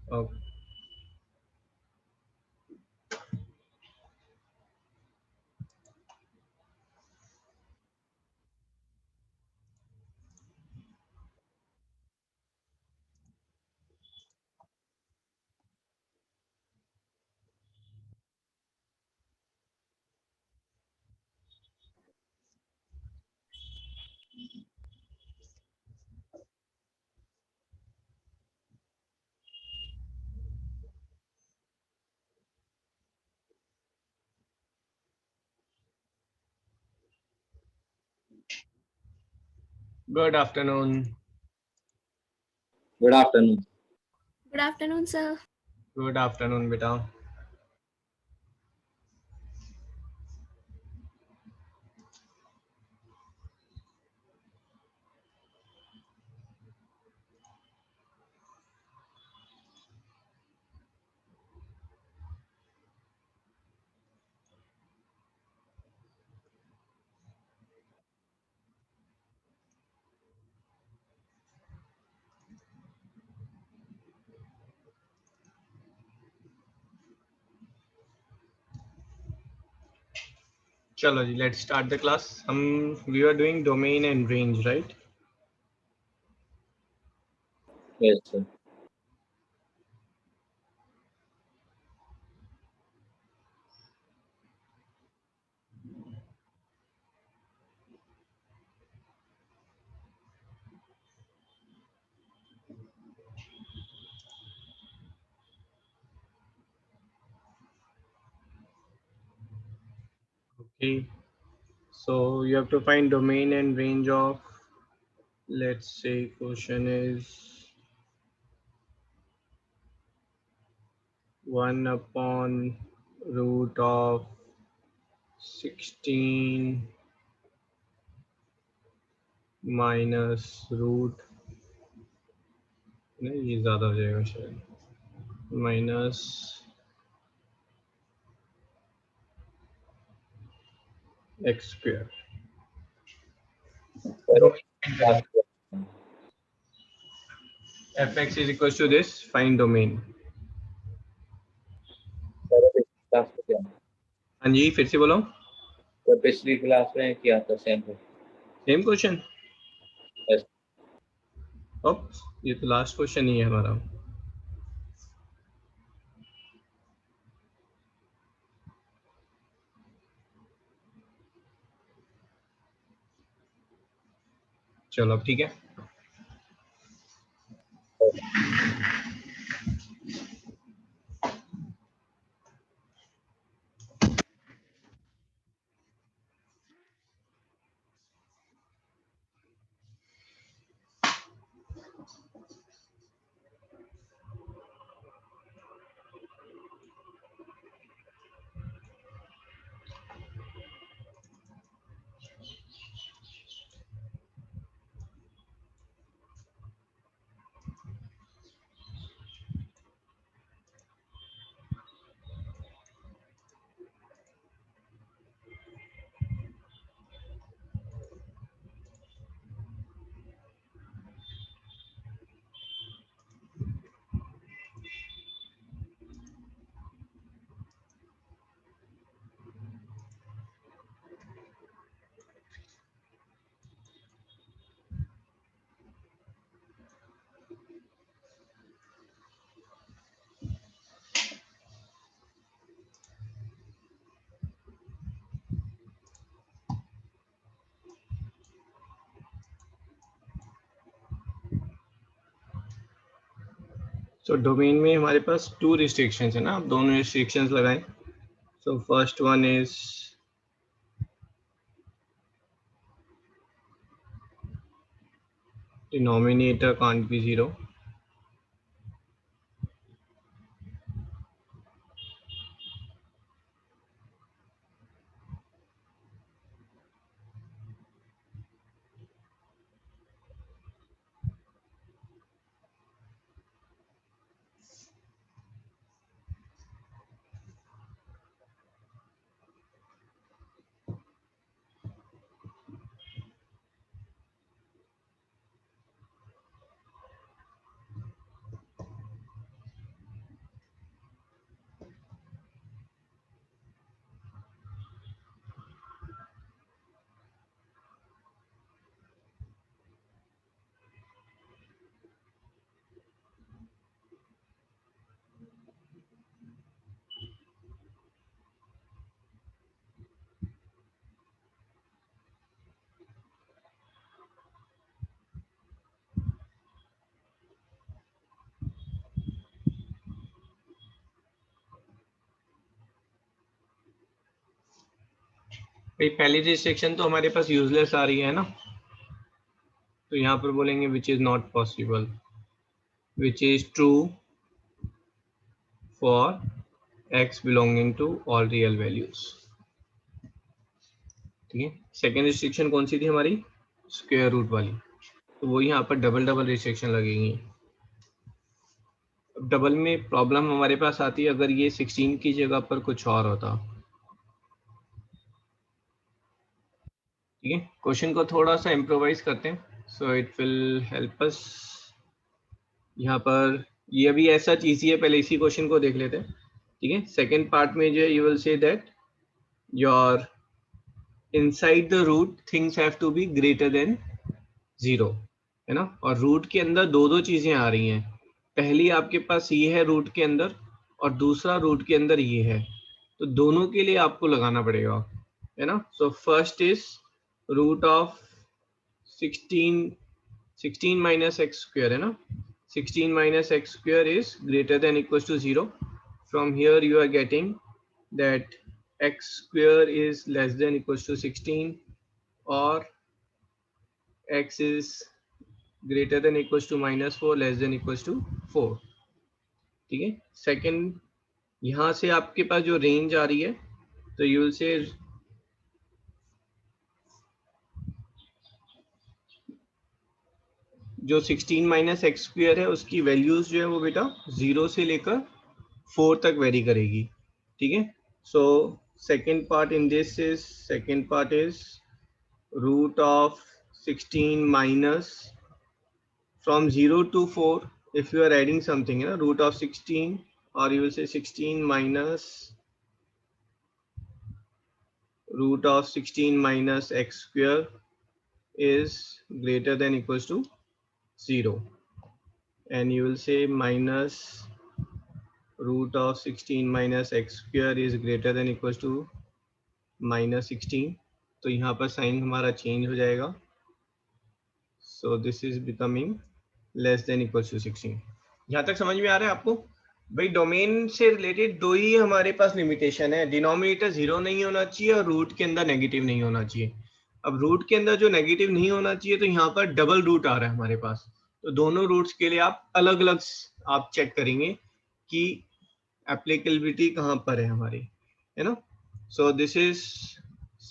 Oh, good afternoon. Good afternoon. Good afternoon, sir. Good afternoon, beta. चलो जी, let's start the class. We are doing domain and range, right? Yes, sir. Okay. So you have to find domain and range of, let's say, question is 1 upon root of 16 minus root, नहीं ये ज़्यादा हो जाएगा शायद, minus x square. Last question. fx is equals to this, find domain. Sir, पिछली class में क्या हाँ जी, फिर से बोलो. तो पिछली क्लास में किया था सेम है. Same question. Yes. अब ये तो लास्ट क्वेश्चन ही है हमारा. चलो अब ठीक है. सो डोमेन में हमारे पास 2 रिस्ट्रिक्शंस है ना, आप दोनों रिस्ट्रिक्शंस लगाएं. So first one is denominator can't be 0. भाई पहली रिस्ट्रिक्शन तो हमारे पास यूजलेस आ रही है ना, तो यहाँ पर बोलेंगे which is not possible, which is true for x belonging to all real values. ठीक है, सेकेंड रिस्ट्रिक्शन कौन सी थी हमारी, स्क्वायर रूट वाली, तो वो यहाँ पर डबल डबल रिस्ट्रिक्शन लगेंगी। अब डबल में प्रॉब्लम हमारे पास आती है अगर ये 16 की जगह पर कुछ और होता। ठीक है, क्वेश्चन को थोड़ा सा इम्प्रोवाइज करते हैं, सो इट विल हेल्प अस। यहाँ पर ये अभी ऐसा चीज ही है, पहले इसी क्वेश्चन को देख लेते हैं। ठीक है, सेकेंड पार्ट में जो है you will say that your inside the root things have to be greater than 0, है ना, और रूट के अंदर दो दो चीजें आ रही हैं। पहली आपके पास ये है रूट के अंदर, और दूसरा रूट के अंदर ये है, तो दोनों के लिए आपको लगाना पड़ेगा, है ना। So first is root of 16 minus x square, है ना, 16 minus x square is greater than equal to 0। From here you are getting that x square is less than equal to 16 और x is greater than equals to -4 less than equals to 4। ठीक है, second यहाँ से आपके पास जो range आ रही है, तो यू विल से जो 16 माइनस एक्स स्क्वायर है उसकी वैल्यूज जो है वो बेटा 0 से लेकर 4 तक वेरी करेगी। ठीक है, so second part in this is, second part is root of 16 minus from 0 to 4, if you are adding something, you know, root of 16, or you will say 16 minus root of 16 minus x square is greater than equals to 0, and you will say minus root of 16 minus x square is greater than equals to minus 16। तो यहाँ पर sign हमारा change हो जाएगा, so this is becoming less than equals to 16। यहाँ तक समझ में आ रहा है आपको? भाई डोमेन से रिलेटेड दो ही हमारे पास लिमिटेशन है, डिनोमिनेटर 0 नहीं होना चाहिए और रूट के अंदर नेगेटिव नहीं होना चाहिए। अब रूट के अंदर जो नेगेटिव नहीं होना चाहिए, तो यहाँ पर डबल रूट आ रहा है हमारे पास, तो दोनों रूट्स के लिए आप अलग अलग आप चेक करेंगे कि एप्लीकेबिलिटी कहाँ पर है हमारी, है ना। So this is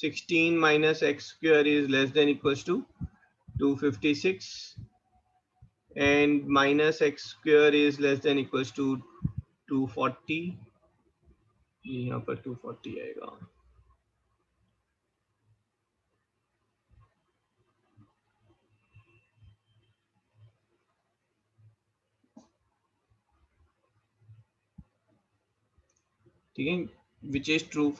16 minus x square is less than equals to 256 and minus x square is less than equals to 240। यहाँ पर 240 आएगा। ठीक है, which is true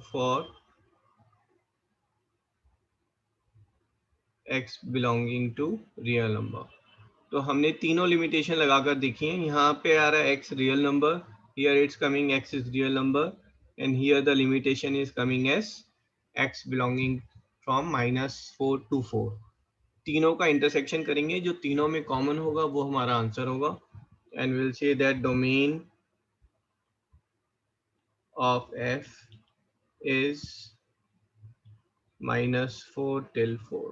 for x belonging to real number। तो हमने तीनों लिमिटेशन लगाकर देखी हैं। यहाँ पे आ रहा है x real number, here it's coming x is real number, and here the limitation is coming as x belonging from -4 to 4। तीनों का इंटरसेक्शन करेंगे, जो तीनों में कॉमन होगा वो हमारा आंसर होगा, and will say that domain of f is -4 till 4।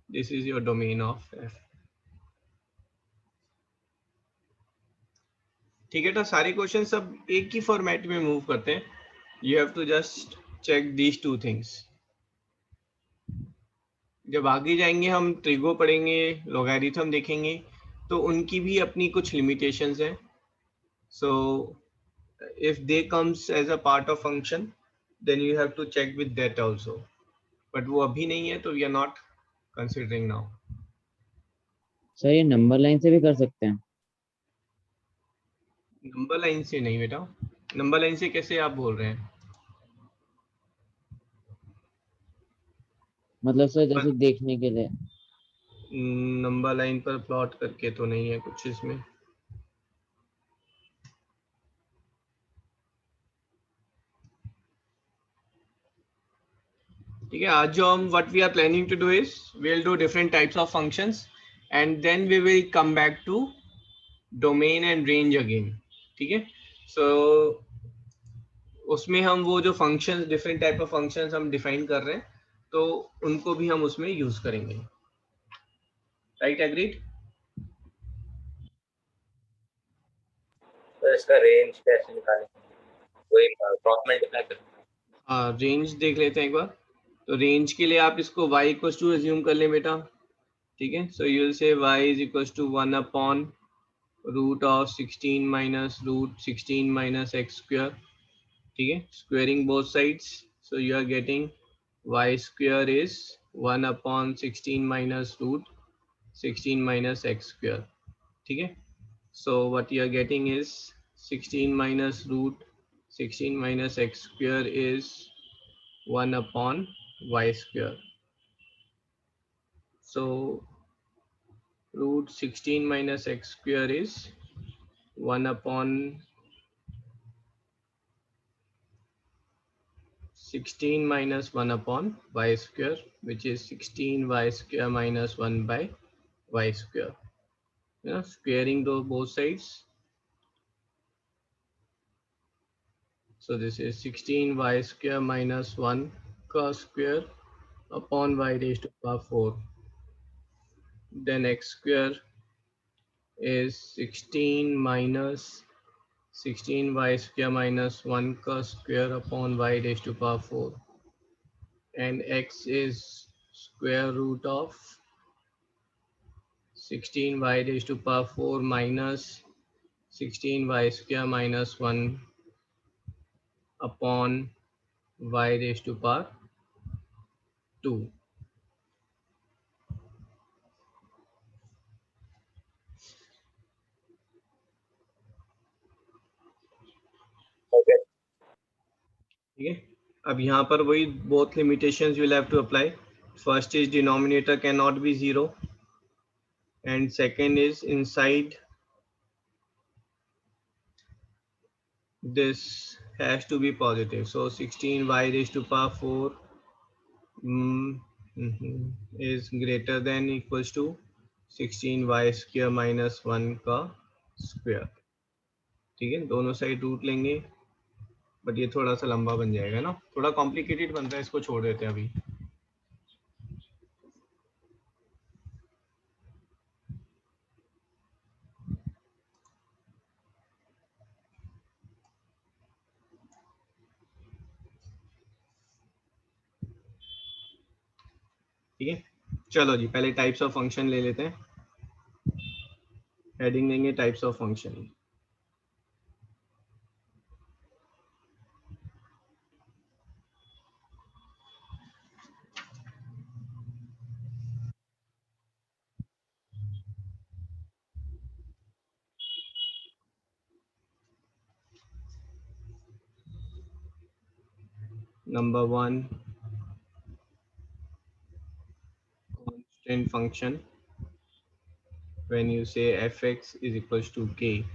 This is your domain of f। ठीक है, तो सारे क्वेश्चन सब एक ही फॉर्मेट में मूव करते हैं। You have to just check these two things. जब आगे जाएंगे हम ट्रिगो पढ़ेंगे, लॉगरिथम देखेंगे, तो उनकी भी अपनी कुछ लिमिटेशंस हैं। सो if they comes as a part of function, then you have to check with that also, but वो अभी नहीं है, तो we are not considering now। Sir ये नंबर लाइन से भी कर सकते हैं? नंबर लाइन से नहीं बेटा, नंबर लाइन से कैसे आप बोल रहे हैं? मतलब सर जैसे देखने के लिए। नंबर लाइन पर प्लॉट करके तो नहीं है कुछ इसमें। ठीक है, आज जो हम what we are planning to do is we will do different types of functions, and then we will come back to domain and range again. ठीक है, सो उसमें हम वो जो functions, different type of functions हम define कर रहे हैं, तो उनको भी हम उसमें यूज करेंगे. Right, agreed? तो इसका रेंज कैसे निकालेंगे? वही क्रॉस मल्टीप्लाई करेंगे. हाँ, रेंज देख लेते हैं एक बार. तो रेंज के लिए आप इसको y इक्वल्स टू एज्यूम कर लें बेटा. ठीक है, so you will say y is equals to 1 upon root of 16 minus root 16 minus x square. ठीक है, squaring both sides, so you are getting y square is 1 upon 16 minus root 16 minus x square. ठीक है, so what you are getting is 16 minus root 16 minus x square is 1 upon y square. So root 16 minus x square is 1 upon 16 minus 1 upon y square, which is 16 y square minus 1 by y square. Squaring both sides. So this is 16y square minus 1 cos square upon y raised to power 4. Then x square is 16 minus 16y square minus 1 cos square upon y raised to power 4. And x is square root of 16y raised to power 4 minus 16y square minus 1 upon y raised to power 2. Okay. ठीक है, अब यहाँ पर वही both limitations you will have to apply. First is denominator cannot be 0, and second is inside this has to be positive. So 16y raised to power 4 is greater than equals to 16y square minus 1 का square. ठीक है, दोनों side root लेंगे, but ये थोड़ा सा लंबा बन जाएगा ना, थोड़ा कॉम्प्लिकेटेड बनता है, इसको छोड़ देते हैं अभी. ठीक है, चलो जी, पहले टाइप्स ऑफ फंक्शन ले लेते हैं. हेडिंग देंगे types of function. Number 1, constant function when you say fx is equals to k.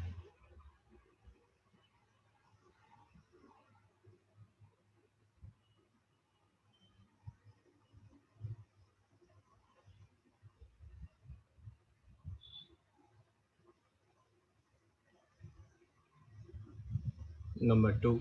Number 2,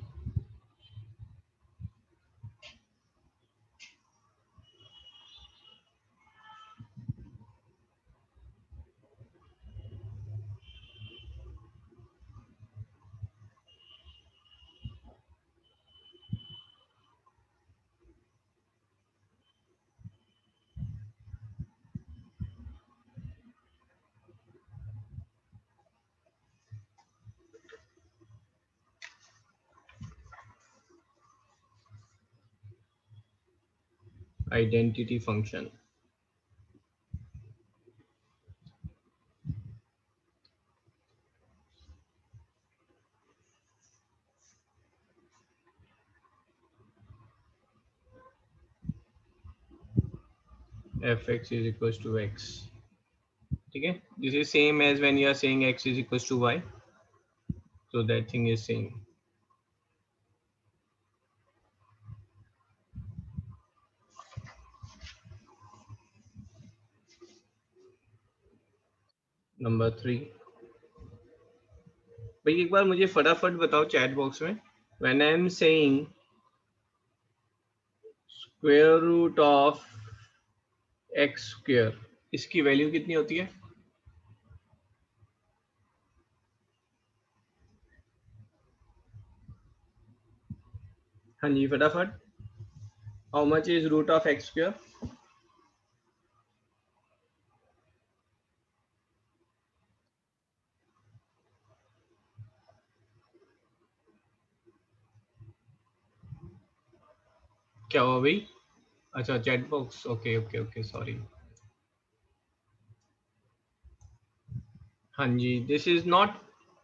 identity function. fx is equals to x. ठीक है, this is same as when you are saying x is equals to y, so that thing is same. Number 3, भाई एक बार मुझे फटाफट बताओ chat box में, when I am saying square root of x square, इसकी value कितनी होती है? हाँ जी फटाफट, how much is root of x square? क्या हुआ भाई? अच्छा chat box, okay okay okay sorry. हाँ जी, this is not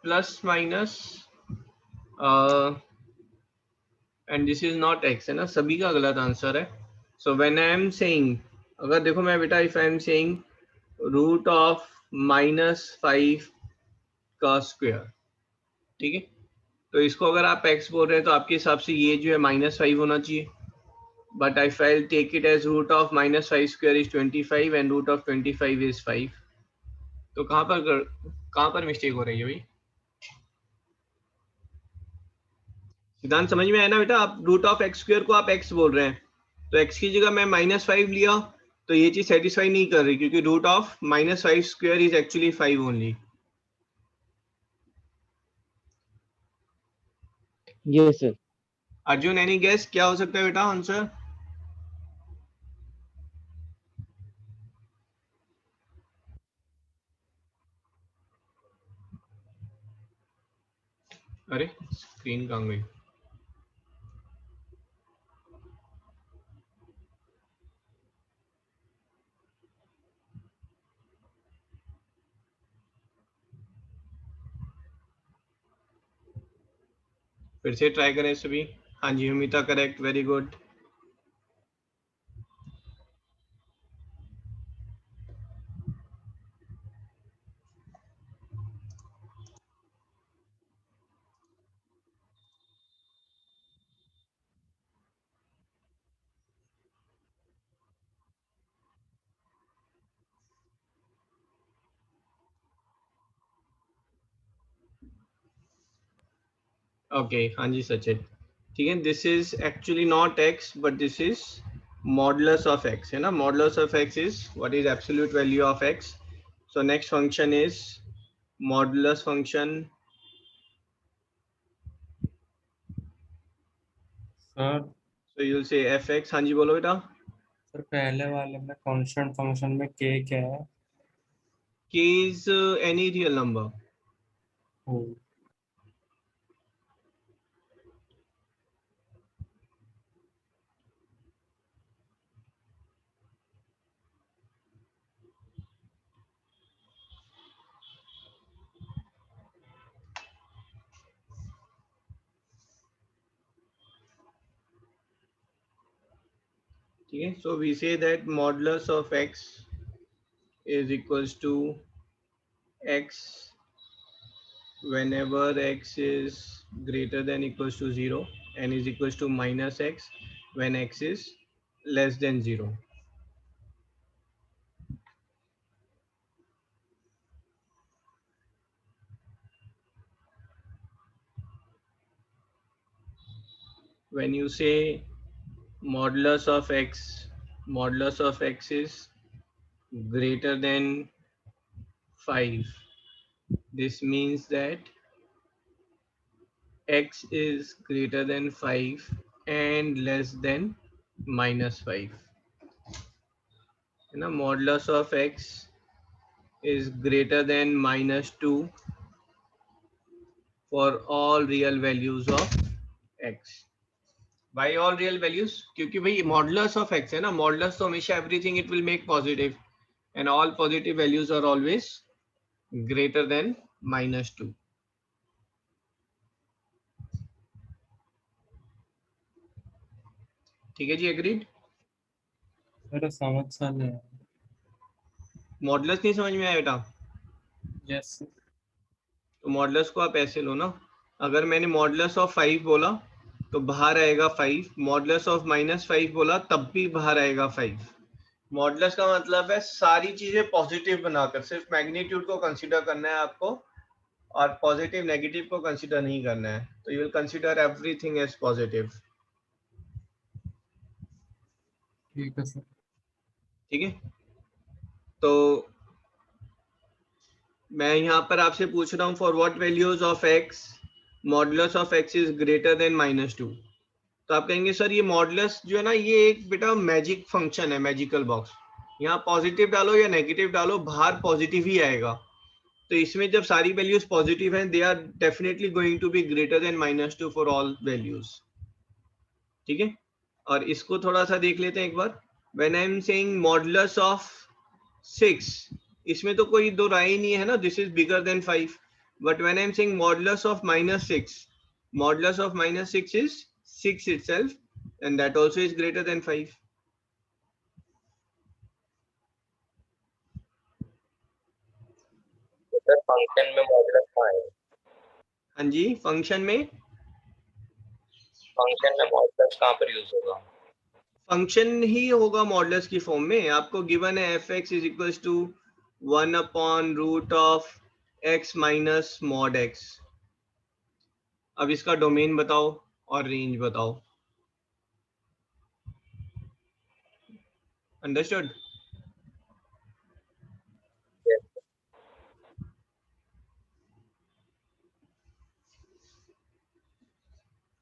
plus minus and this is not x, है ना, सभी का गलत आंसर है। So when I am saying, अगर देखो मैं बेटा, if I am saying root of -5 का स्क्वायर, ठीक है, तो इसको अगर आप x बोल रहे हैं तो आपके हिसाब से ये जो है -5 होना चाहिए, but I file take it as root of -5 square is 25 and root of 25 is 5। तो कहाँ पर मिस्टेक हो रही है भाई? सिद्धांत समझ में आया ना बेटा? आप रूट ऑफ एक्स स्क्वायर को आप x बोल रहे हैं, तो x की जगह मैं -5 लिया, तो ये चीज सेटिस्फाई नहीं कर रही, क्योंकि root of -5 square is actually 5 only. Yes sir. Arjun any guess क्या हो सकता है बेटा आंसर? अरे स्क्रीन कहाँ गई? फिर से ट्राई करें सभी। हाँ जी Amita correct, very good. Okay हाँ जी सचिन, ठीक है, this is actually not x but this is modulus of x, है ना, modulus of x is what is absolute value of x. So next function is modulus function. Sir so you will say f x. हाँ जी बोलो बेटा। Sir पहले वाले में constant function में के क्या है? k is any real number. Oh, ठीक है, so we say that modulus of x is equals to x whenever x is greater than equals to 0 and is equals to minus x when x is less than 0. When you say modulus of x is greater than 5, this means that x is greater than 5 and less than -5. You know, modulus of x is greater than -2 for all real values of x. Why all real values? क्योंकि भाई modulus of x है ना, modulus तो हमेशा everything it will make positive and all positive values are always greater than -2। ठीक है जी, agreed. मेरा समझ सा नहीं है। मॉडुलस नहीं समझ में आया बेटा? यस तो मॉडुलस को आप ऐसे लो ना, अगर मैंने मॉडुलस ऑफ 5 बोला तो बाहर आएगा 5, मॉडुलस ऑफ -5 बोला तब भी बाहर आएगा 5। मॉडुलस का मतलब है सारी चीजें पॉजिटिव बनाकर, सिर्फ मैग्नीट्यूड को कंसीडर करना है आपको, और पॉजिटिव नेगेटिव को कंसीडर नहीं करना है, तो you will consider everything as positive. ठीक है सर। ठीक है, तो मैं यहाँ पर आपसे पूछ रहा हूँ for what values of x modulus of x is greater than -2। तो आप कहेंगे सर ये मॉडुलस जो है ना, ये एक बेटा मैजिक फंक्शन है, मैजिकल बॉक्स। यहाँ पॉजिटिव डालो या नेगेटिव डालो, बाहर पॉजिटिव ही आएगा। तो इसमें जब सारी वैल्यूज पॉजिटिव हैं, they are definitely going to be greater than -2 for all values. ठीक है, और इसको थोड़ा सा देख लेते हैं एक बार। When I am saying modulus of 6, इसमें तो कोई दो राय ही नहीं है ना, this is bigger than 5। But when I am saying modulus of -6, modulus of -6 is 6 itself, and that also is greater than 5. Sir function में मॉडुलस कहाँ है? हाँ जी, फंक्शन में मॉडुलस कहाँ पर यूज होगा? फंक्शन ही होगा मॉडुलस की फॉर्म में। आपको गिवन है f(x) is equals to 1/√x minus mod x। अब इसका डोमेन बताओ और रेंज बताओ। अंडरस्टूड? Yes.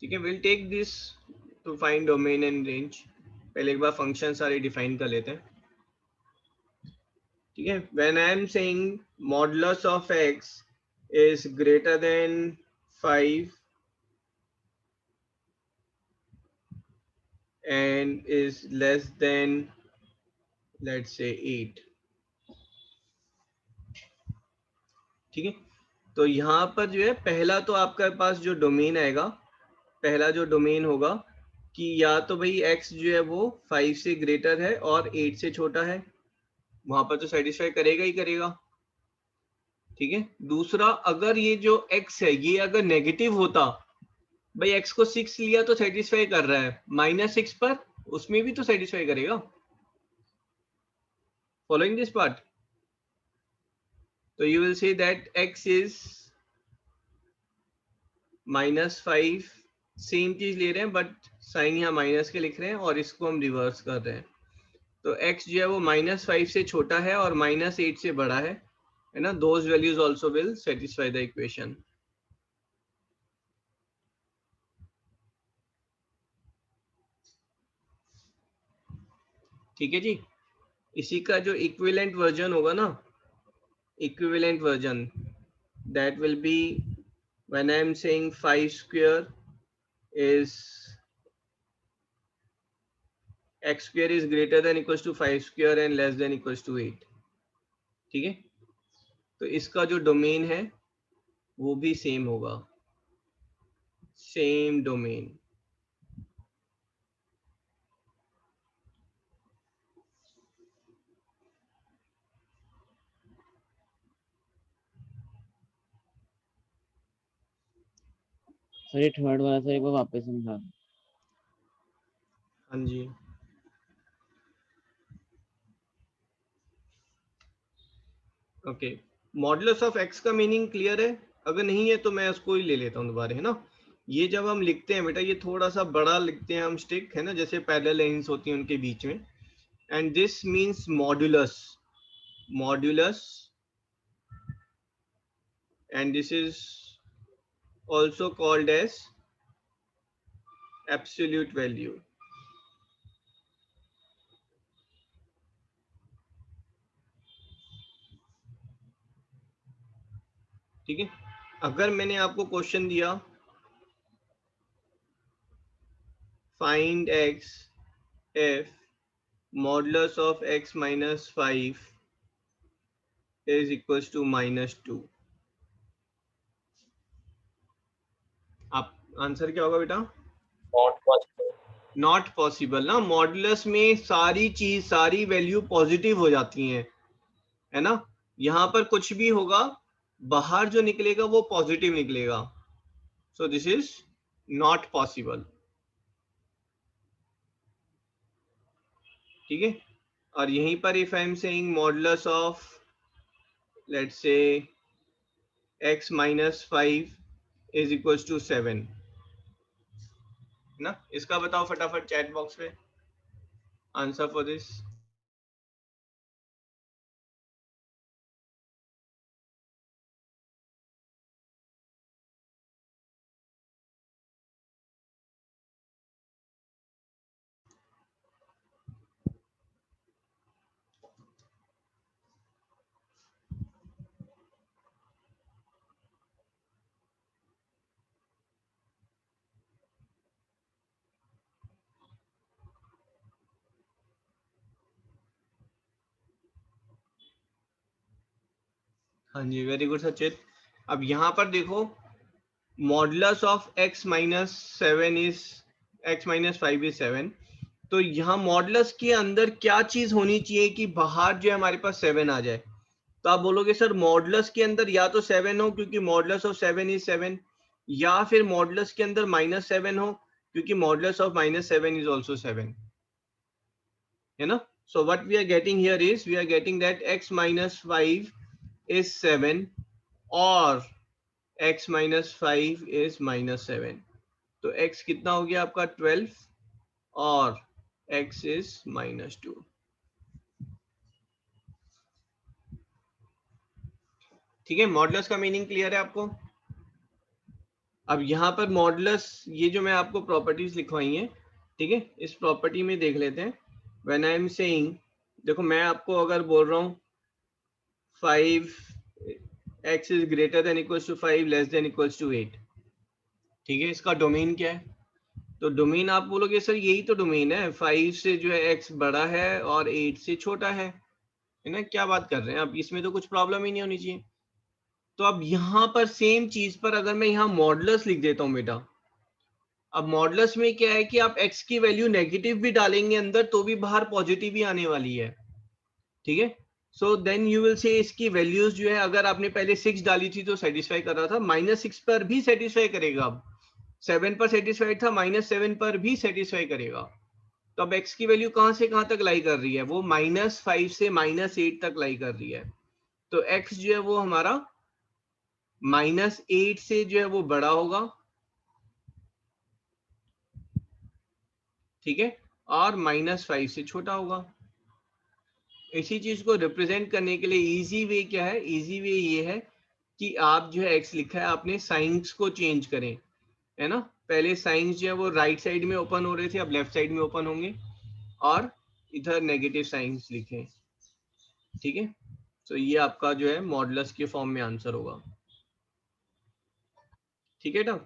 ठीक है, will take this to find domain and range. पहले एक बार फंक्शन सारे डिफाइन कर लेते हैं। ठीक है, when I am saying modulus of x is greater then 5 and is less than let's say 8। ठीक है, तो यहाँ पर जो है पहला तो आपके पास जो डोमेन आएगा, पहला जो डोमेन होगा कि या तो भाई x जो है वो 5 से ग्रेटर है और 8 से छोटा है, वहां पर तो सेटिस्फाई करेगा ही करेगा। ठीक है, दूसरा अगर ये जो x है ये अगर नेगेटिव होता, भाई x को 6 लिया तो सेटिस्फाई कर रहा है, -6 पर उसमें भी तो सेटिस्फाई करेगा। फॉलोइंग दिस पार्ट, तो you will say that x is -5, same चीज ले रहे हैं बट साइन यहाँ माइनस के लिख रहे हैं और इसको हम रिवर्स कर रहे हैं। तो x जो है वो -5 से छोटा है और -8 से बड़ा है ना, those values also will satisfy the equation. ठीक है जी, इसी का जो इक्विवेलेंट वर्जन होगा ना, equivalent version that will be when I am saying 5 square is x square is greater than equals to 5 square and less than equals to 8। ठीक है, तो इसका जो डोमेन है वो भी सेम होगा, सेम डोमेन। सर ये थर्ड वाला सर एक बार वापस समझा दो। हाँ जी, ओके। मॉडुलस ऑफ x का मीनिंग क्लियर है? अगर नहीं है तो मैं उसको ही ले लेता हूँ दोबारा, है ना। ये जब हम लिखते हैं बेटा, ये थोड़ा सा बड़ा लिखते हैं हम, स्टिक है ना, जैसे पैरेलल लाइंस होती हैं उनके बीच में। And this means modulus, modulus, and this is also called as absolute value। ठीक है, अगर मैंने आपको क्वेश्चन दिया find x if modulus of x minus 5 is equals to -2, आप आंसर क्या होगा बेटा? Not possible. नॉट पॉसिबल ना, मॉडुलस में सारी चीज, सारी वैल्यू पॉजिटिव हो जाती हैं, है ना। यहाँ पर कुछ भी होगा, बाहर जो निकलेगा वो पॉजिटिव निकलेगा। सो दिस इज नॉट पॉसिबल। ठीक है, और यहीं पर if I am saying modulus of let's say x minus 5 is equals to 7 ना। इसका बताओ फटाफट चैट बॉक्स में आंसर फॉर दिस। हाँ जी, वेरी गुड सचित। अब यहाँ पर देखो, modulus of x minus 7 is x minus 5 is 7। तो यहाँ मॉडुलस के अंदर क्या चीज होनी चाहिए कि बाहर जो है हमारे पास 7 आ जाए। तो आप बोलोगे सर मॉडुलस के अंदर या तो 7 हो क्योंकि मॉडुलस ऑफ 7 इज 7, या फिर मॉडुलस के अंदर -7 हो क्योंकि मॉडुलस ऑफ -7 इज ऑल्सो 7, है ना। So what we are getting here is we are getting that x minus 5 is 7 और x minus 5 is -7। तो x कितना हो गया आपका 12 और x is -2। ठीक है, मॉडुलस का मीनिंग क्लियर है आपको। अब यहाँ पर मॉडुलस, ये जो मैं आपको प्रॉपर्टीज लिखवाई हैं, ठीक है, इस प्रॉपर्टी में देख लेते हैं। व्हेन आई एम सेइंग, देखो मैं आपको अगर बोल रहा हूँ 5x is greater than equals to 5 less than equals to 8, ठीक है, इसका डोमेन क्या है। तो डोमेन आप बोलोगे सर यही तो डोमेन है, 5 से जो है x बड़ा है और 8 से छोटा है ना। क्या बात कर रहे हैं, अब इसमें तो कुछ प्रॉब्लम ही नहीं होनी चाहिए। तो अब यहाँ पर सेम चीज पर अगर मैं यहाँ मॉडुलस लिख देता हूँ बेटा, अब मॉडुलस में क्या है कि आप x की वैल्यू नेगेटिव भी डालेंगे अंदर तो भी बाहर पॉजिटिव ही आने वाली है, ठीक है। सो देन यू विल से इसकी वैल्यूज जो है, अगर आपने पहले 6 डाली थी तो सेटिस्फाई कर रहा था, -6 पर भी सेटिस्फाई करेगा। अब 7 पर सेटिस्फाइड था, -7 पर भी सेटिस्फाई करेगा। तो अब x की वैल्यू कहां से कहां तक लाई कर रही है, वो -5 से -8 तक लाई कर रही है। तो x जो है वो हमारा -8 से जो है वो बड़ा होगा, ठीक है, और -5 से छोटा होगा। इसी चीज को रिप्रेजेंट करने के लिए इजी वे क्या है, इजी वे ये है कि आप जो है x लिखा है आपने साइंस को चेंज करें, है ना। पहले साइंस जो है वो राइट साइड में ओपन हो रहे थे, अब लेफ्ट साइड में ओपन होंगे, और इधर नेगेटिव साइंस लिखें, ठीक है। तो ये आपका जो है मॉडुलस के फॉर्म में आंसर होगा, ठीक है ना।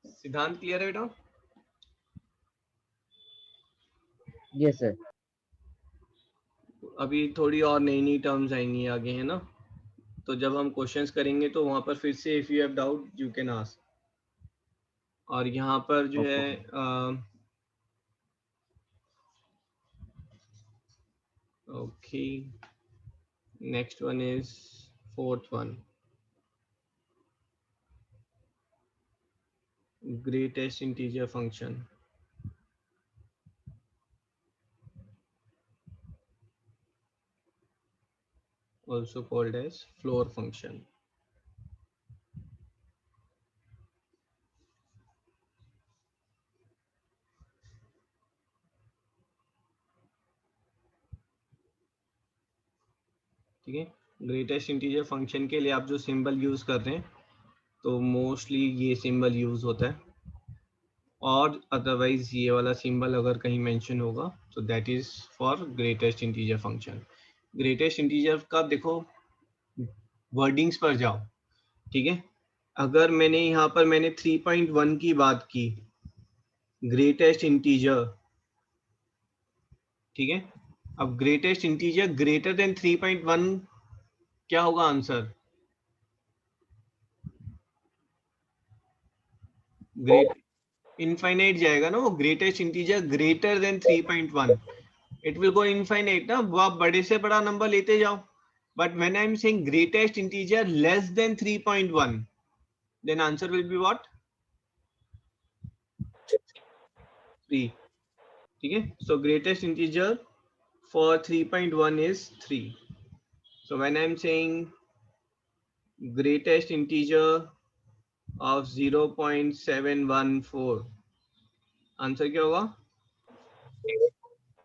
सिद्धांत क्लियर है बेटा। Yes sir. अभी थोड़ी और नई नई टर्म्स आएंगी आगे, है ना। तो जब हम क्वेश्चंस करेंगे तो वहां पर फिर से if you have doubt you can ask. और यहाँ पर जो है okay, next one is 4th one, greatest integer function, also called as floor function। ठीक है, ग्रेटेस्ट इंटीजर फंक्शन के लिए आप जो सिंबल यूज कर रहे हैं तो मोस्टली ये सिंबल यूज होता है, और अदरवाइज ये वाला सिंबल अगर कहीं मेंशन होगा तो that is for greatest integer function. Greatest integer का देखो वर्डिंग्स पर जाओ, ठीक है। अगर मैंने यहाँ पर मैंने 3.1 की बात की, ग्रेटेस्ट इंटीजर, ठीक है। अब ग्रेटेस्ट इंटीजर ग्रेटर देन 3.1 क्या होगा आंसर, ग्रेट इनफाइनाइट जाएगा ना वो। Greatest integer greater than 3.1 it will go infinite ना, वो आप बड़े से बड़ा नंबर लेते जाओ। But when I am saying greatest integer less than 3.1 then answer will be what, 3, ठीक है। So greatest integer for 3.1 is 3. So when I'm saying greatest integer of 0.714, answer क्या होगा?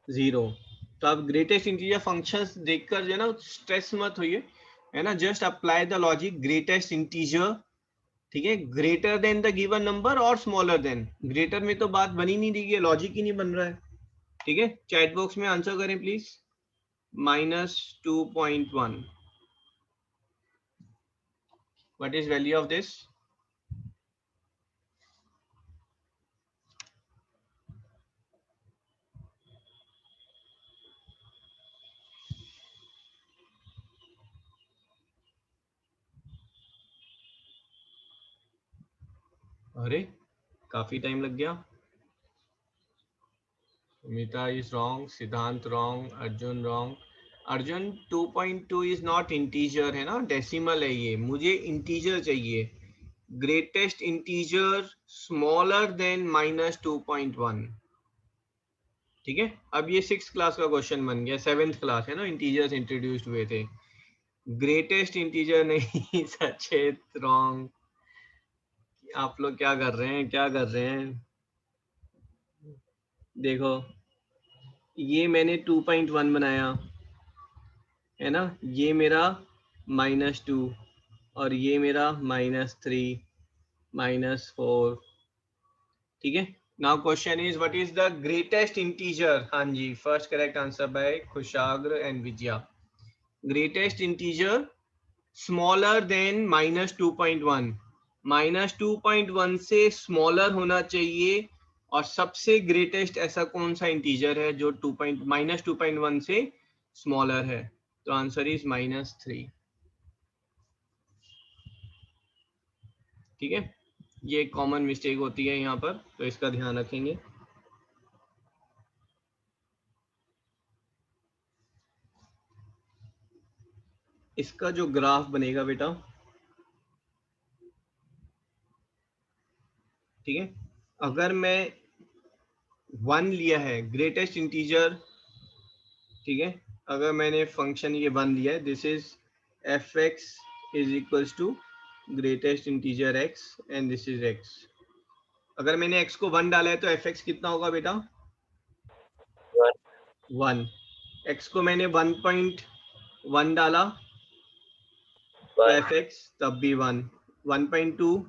0. तो आप ग्रेटेस्ट इंटीजर फंक्शंस देखकर जो है ना स्ट्रेस मत होइए, है ना, just apply the logic greatest integer, ठीक है, greater than the given number और स्मॉलर देन. ग्रेटर में तो बात बनी नहीं रही है, लॉजिक ही नहीं बन रहा है. ठीक है, चैट बॉक्स में आंसर करें please. -2.1. What is value of this? अरे काफी टाइम लग गया. Mita is wrong, Siddhant wrong, Arjun wrong. Arjun 2.2 is not integer, है ना, डेसिमल है ये. मुझे इंटीजर चाहिए. Greatest integer smaller than -2.1. ठीक है, अब ये 6th क्लास का क्वेश्चन बन गया. 7th क्लास है ना, इंटीजर्स इंट्रोड्यूस्ड हुए थे. ग्रेटेस्ट इंटीजर नहीं. सचेत रॉन्ग. आप लोग क्या कर रहे हैं, क्या कर रहे हैं? देखो ये मैंने 2.1 बनाया, है ना, ये मेरा -2 और ये मेरा -3 -4. ठीक है, now question is what is the greatest integer. हाँ जी, first correct answer by Khushagra and Vijaya. Greatest integer smaller than -2.1. -2.1 से स्मॉलर होना चाहिए. और सबसे ग्रेटेस्ट ऐसा कौन सा इंटीजर है जो -2.1 से स्मॉलर है? तो आंसर इज -3. ठीक है, ये कॉमन मिस्टेक होती है यहाँ पर, तो इसका ध्यान रखेंगे. इसका जो ग्राफ बनेगा बेटा, ठीक है, अगर मैं 1 लिया है ग्रेटेस्ट इंटीजर, ठीक है, अगर मैंने फंक्शन ये 1 लिया है, this is f(x) is equals to greatest integer x and this is x. अगर मैंने x को 1 डाला है तो f(x) कितना होगा बेटा? 1. x को मैंने 1.1 डाला तो f(x) तब भी 1. 1.2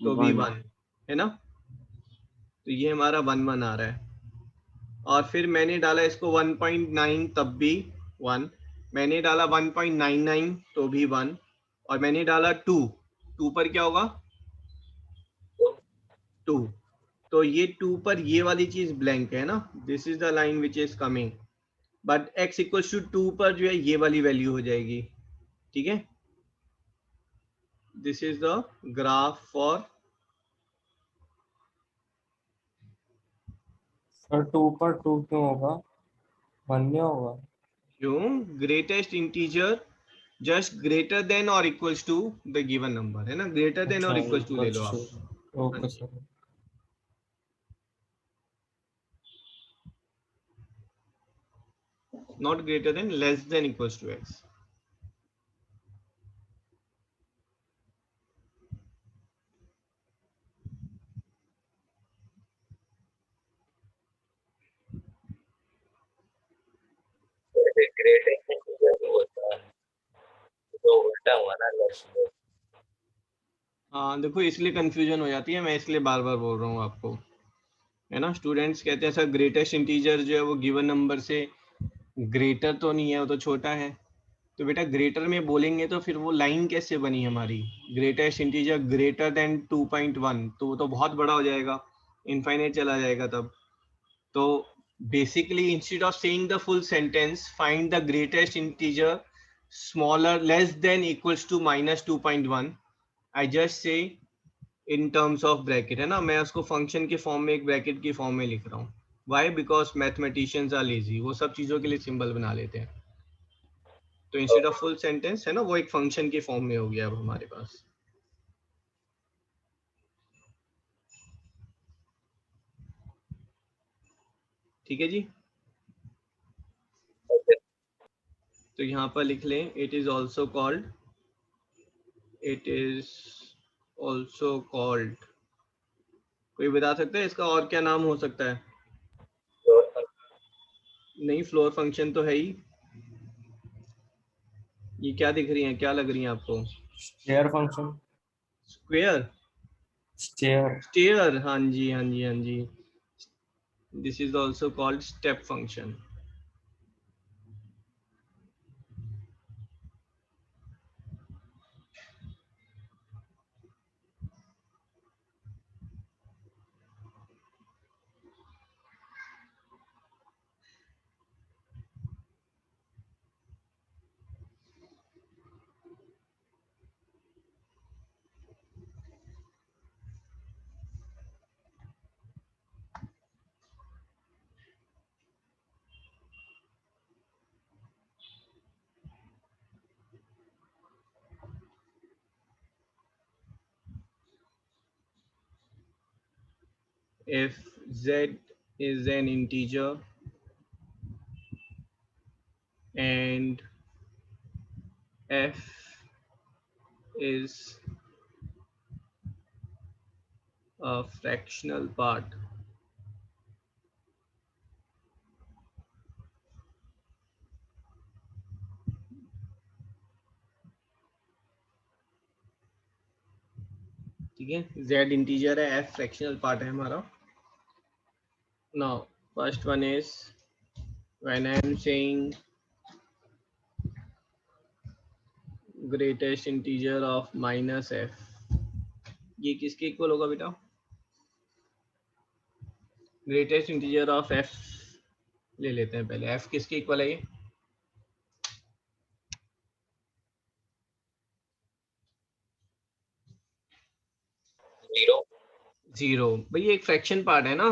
तो भी 1, है ना. तो ये हमारा 1 आ रहा है. और फिर मैंने डाला इसको 1.9 तब भी 1. मैंने डाला 1.99 तो भी 1. और मैंने डाला 2 पर क्या होगा? 2. तो ये 2 पर ये वाली चीज ब्लैंक है ना, this is the line which is coming. But x equals to 2 पर जो है ये वाली वैल्यू हो जाएगी. ठीक है, this is the graph for. Sir 2 पर 2 क्यों होगा? 1 नहीं होगा? क्यों? Greatest integer just greater than और equals to the given number, है ना, ग्रेटर देन और इक्वल्स टू ले लो आप. Okay sir. Not greater than, less than equals to x. ग्रेटेस्ट इंटीजर जो होता है तो उल्टा हुआ ना, लेस. हाँ देखो, इसलिए कंफ्यूजन हो जाती है, मैं इसलिए बार बार बोल रहा हूँ आपको, है ना. स्टूडेंट्स कहते हैं सर ग्रेटेस्ट इंटीजर जो है वो गिवन नंबर से ग्रेटर तो नहीं है, वो तो छोटा है. तो बेटा ग्रेटर में बोलेंगे तो फिर वो लाइन कैसे बनी हमारी? ग्रेटेस्ट इंटीजर ग्रेटर देन 2.1, तो वो तो बहुत बड़ा हो जाएगा, इनफाइनाइट चला जाएगा तब. तो basically instead of saying the full sentence, find the greatest integer smaller, less than, equals to -2.1, I just say in terms of bracket, है ना, मैं उसको फंक्शन के फॉर्म में एक ब्रैकेट की फॉर्म में लिख रहा हूँ. Why? Because mathematicians are lazy, वो सब चीजों के लिए सिंबल बना लेते हैं. तो इंस्टेड ऑफ फुल सेंटेंस, है ना, वो एक फंक्शन के फॉर्म में हो गया अब हमारे पास. ठीक है जी. तो यहाँ पर लिख लें it is also called, it is also called. कोई बता सकता है इसका और क्या नाम हो सकता है? floor function, नहीं, फ्लोर फंक्शन तो है ही। ये क्या दिख रही है, क्या लग रही है आपको? Stair function, square, stair. Stair, हाँ जी हाँ जी हाँ जी। This is also called step function. If z is an integer and f is a fractional part, ठीक है, z इंटीजर है, f फ्रैक्शनल पार्ट है हमारा। Now first one is when I am saying greatest integer of minus f, ये किसके equal होगा बेटा? Greatest integer of f ले लेते हैं पहले, f किसके इक्वल है? ये 0, 0। भाई ये एक फ्रैक्शन पार्ट है ना,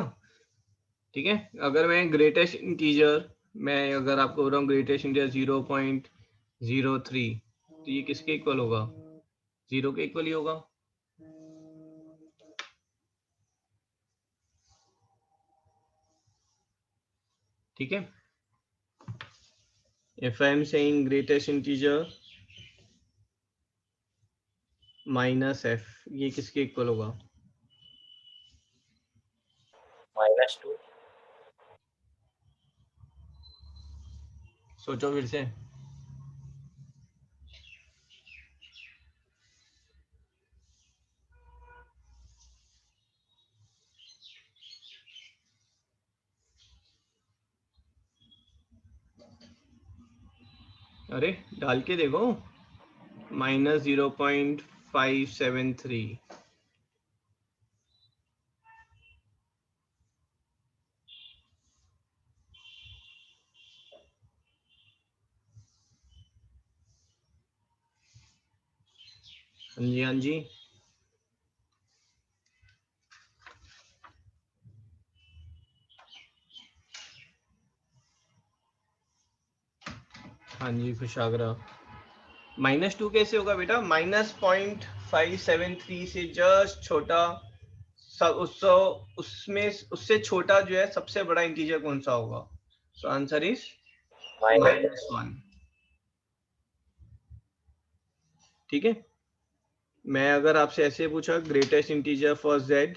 ठीक है। अगर मैं ग्रेटेस्ट इंटीजर, मैं अगर आपको बोल रहा हूँ ग्रेटेस्ट इंटीजर 0.03, तो ये किसके इक्वल होगा? 0 के इक्वल ही होगा। ठीक है। If I am saying greatest integer minus f, ये किसके इक्वल होगा? -2, सोचो फिर से। अरे डाल के देखो, -0.573। हाँ जी हाँ जी। हाँ जी खुशागरा। -2 कैसे होगा बेटा? -0.573 से जस्ट छोटा सब उसमें उससे छोटा जो है सबसे बड़ा इंटीजर कौन सा होगा? So answer is -1। ठीक है। मैं अगर आपसे ऐसे पूछा greatest integer for z,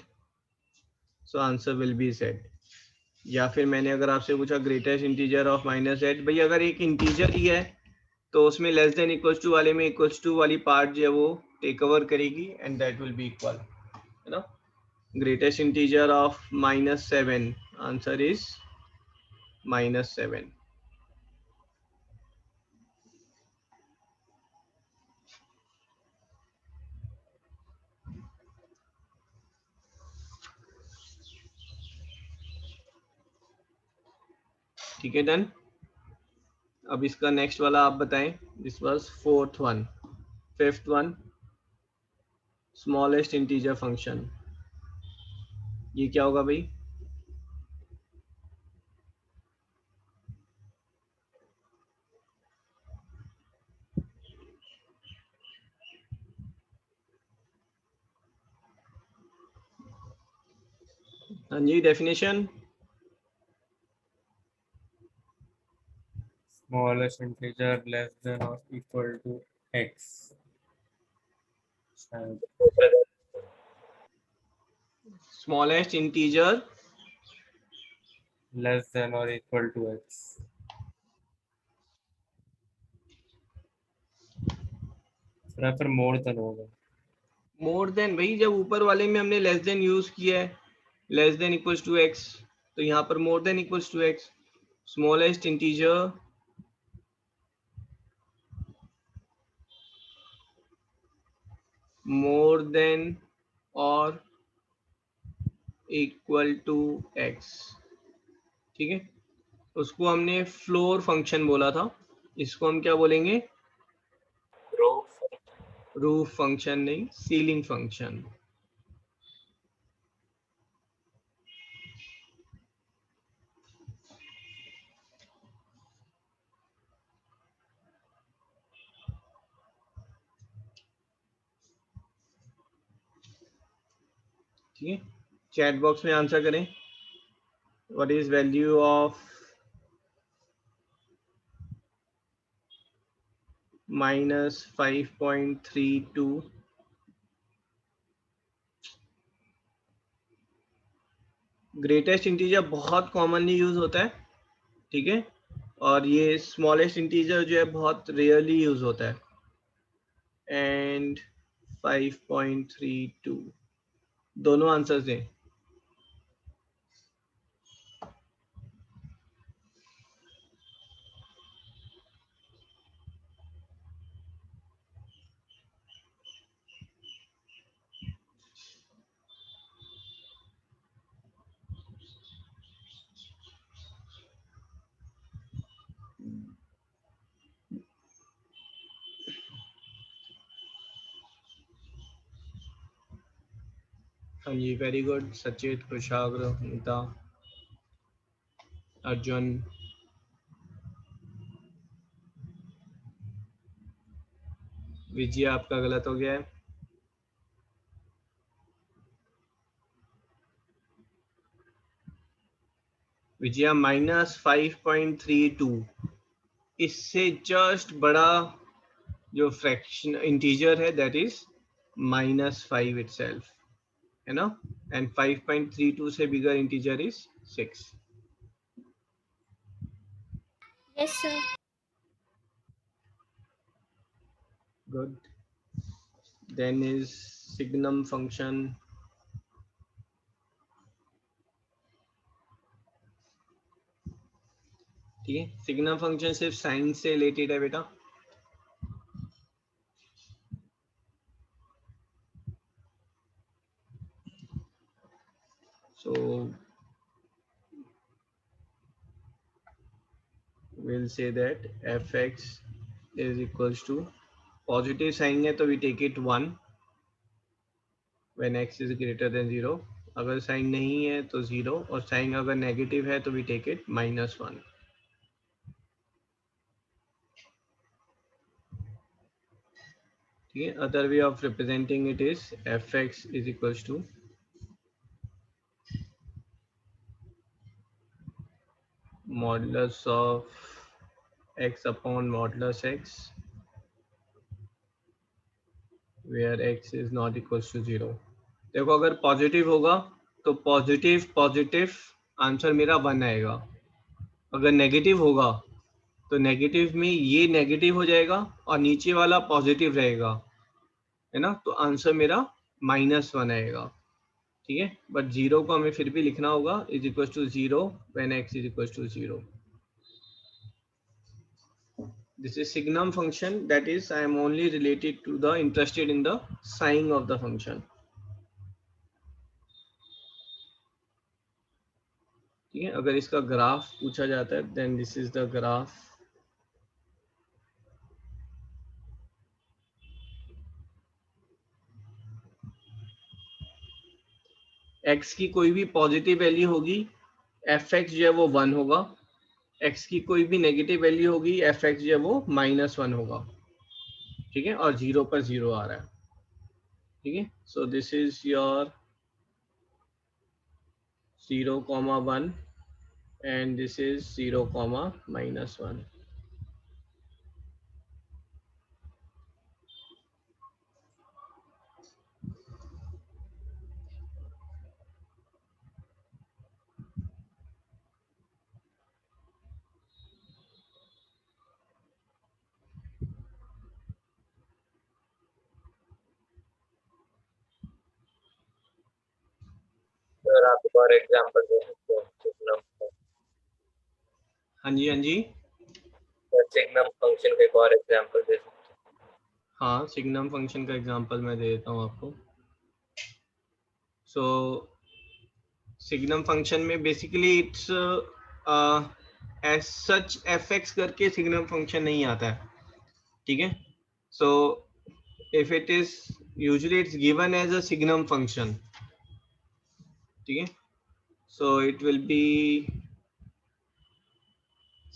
so answer will B z। या फिर मैंने अगर आपसे पूछा ग्रेटेस्ट इंटीजर ऑफ -z, भाई अगर एक इंटीजर ही है तो उसमें लेस देन इक्वल्स टू वाले में इक्वल्स टू वाली पार्ट जो है वो टेक ओवर करेगी and that will be equal, है ना। Greatest integer of -7, answer is -7। ठीक है डन। अब इसका नेक्स्ट वाला आप बताएं। This was fourth one. Fifth one, smallest integer function, ये क्या होगा भाई? हाँ जी, definition. smallest integer less than or equal to x. शायद Smallest integer less than or equal to x. फिर मोर देन होगा. मोर देन, भाई जब ऊपर वाले में हमने लेस देन यूज किया है, less than equals to x, तो यहाँ पर more than equals to x. Smallest integer more than और इक्वल टू एक्स. ठीक है, उसको हमने फ्लोर फंक्शन बोला था, इसको हम क्या बोलेंगे? रूफ फंक्शन नहीं, सीलिंग फंक्शन. ठीक है, चैट बॉक्स में आंसर करें. What is value of -5.32? Greatest integer बहुत कॉमनली यूज होता है, ठीक है, और ये स्मॉलेस्ट इंटीजर जो है बहुत रेयरली यूज होता है. एंड 5.32 दोनों आंसर्स दें. हाँ जी, वेरी गुड. सचेत, कुशाग्र, नीता, अर्जुन. विजय आपका गलत हो गया है. विजय -5.32, इससे जस्ट बड़ा जो फ्रैक्शन इंटीजर है दैट इज -5 इटसेल्फ, है ना. एंड 5.32 से बिगर integer is 6. Yes, sir. Good. Then is signum function. ठीक है, सिग्नम फंक्शन सिर्फ साइन से रिलेटेड है बेटा. So we'll say that fx is equals to, positive sign है तो we take it 1 when x is greater than 0. अगर sign नहीं है तो 0, और साइन अगर नेगेटिव है तो we take it -1. ठीक है, other way of representing it is fx is equals to modulus of x upon modulus x where x is not equals to 0. देखो, अगर पॉजिटिव होगा तो पॉजिटिव पॉजिटिव आंसर मेरा 1 आएगा. अगर नेगेटिव होगा तो नेगेटिव में ये नेगेटिव हो जाएगा और नीचे वाला पॉजिटिव रहेगा, है ना. तो आंसर मेरा -1 आएगा. ठीक है, बट 0 को हमें फिर भी लिखना होगा is equal to 0 when x is equal to 0. This is signum function, that is I am only related to the interested in the sign of the function. ठीक है, अगर इसका ग्राफ पूछा जाता है then this is the graph. x की कोई भी पॉजिटिव वैल्यू होगी fx जो है वो 1 होगा. x की कोई भी नेगेटिव वैल्यू होगी fx जो है वो -1 होगा. ठीक है, और 0 पर 0 आ रहा है. ठीक है, सो this is your 0, 1 and this is 0, -1. Sir आप एक और एग्जांपल दे सकते हो सिग्नम हाँ जी, हाँ जी। सिग्नम फंक्शन का एक और एग्जांपल दे सकते हाँ, सिग्नम फंक्शन का एग्जांपल मैं दे देता हूँ आपको। सो सिग्नम फंक्शन में basically it's as such f x करके सिग्नम फंक्शन नहीं आता है, ठीक है। So if it is usually it's given as a signum function, ठीक है। So it will be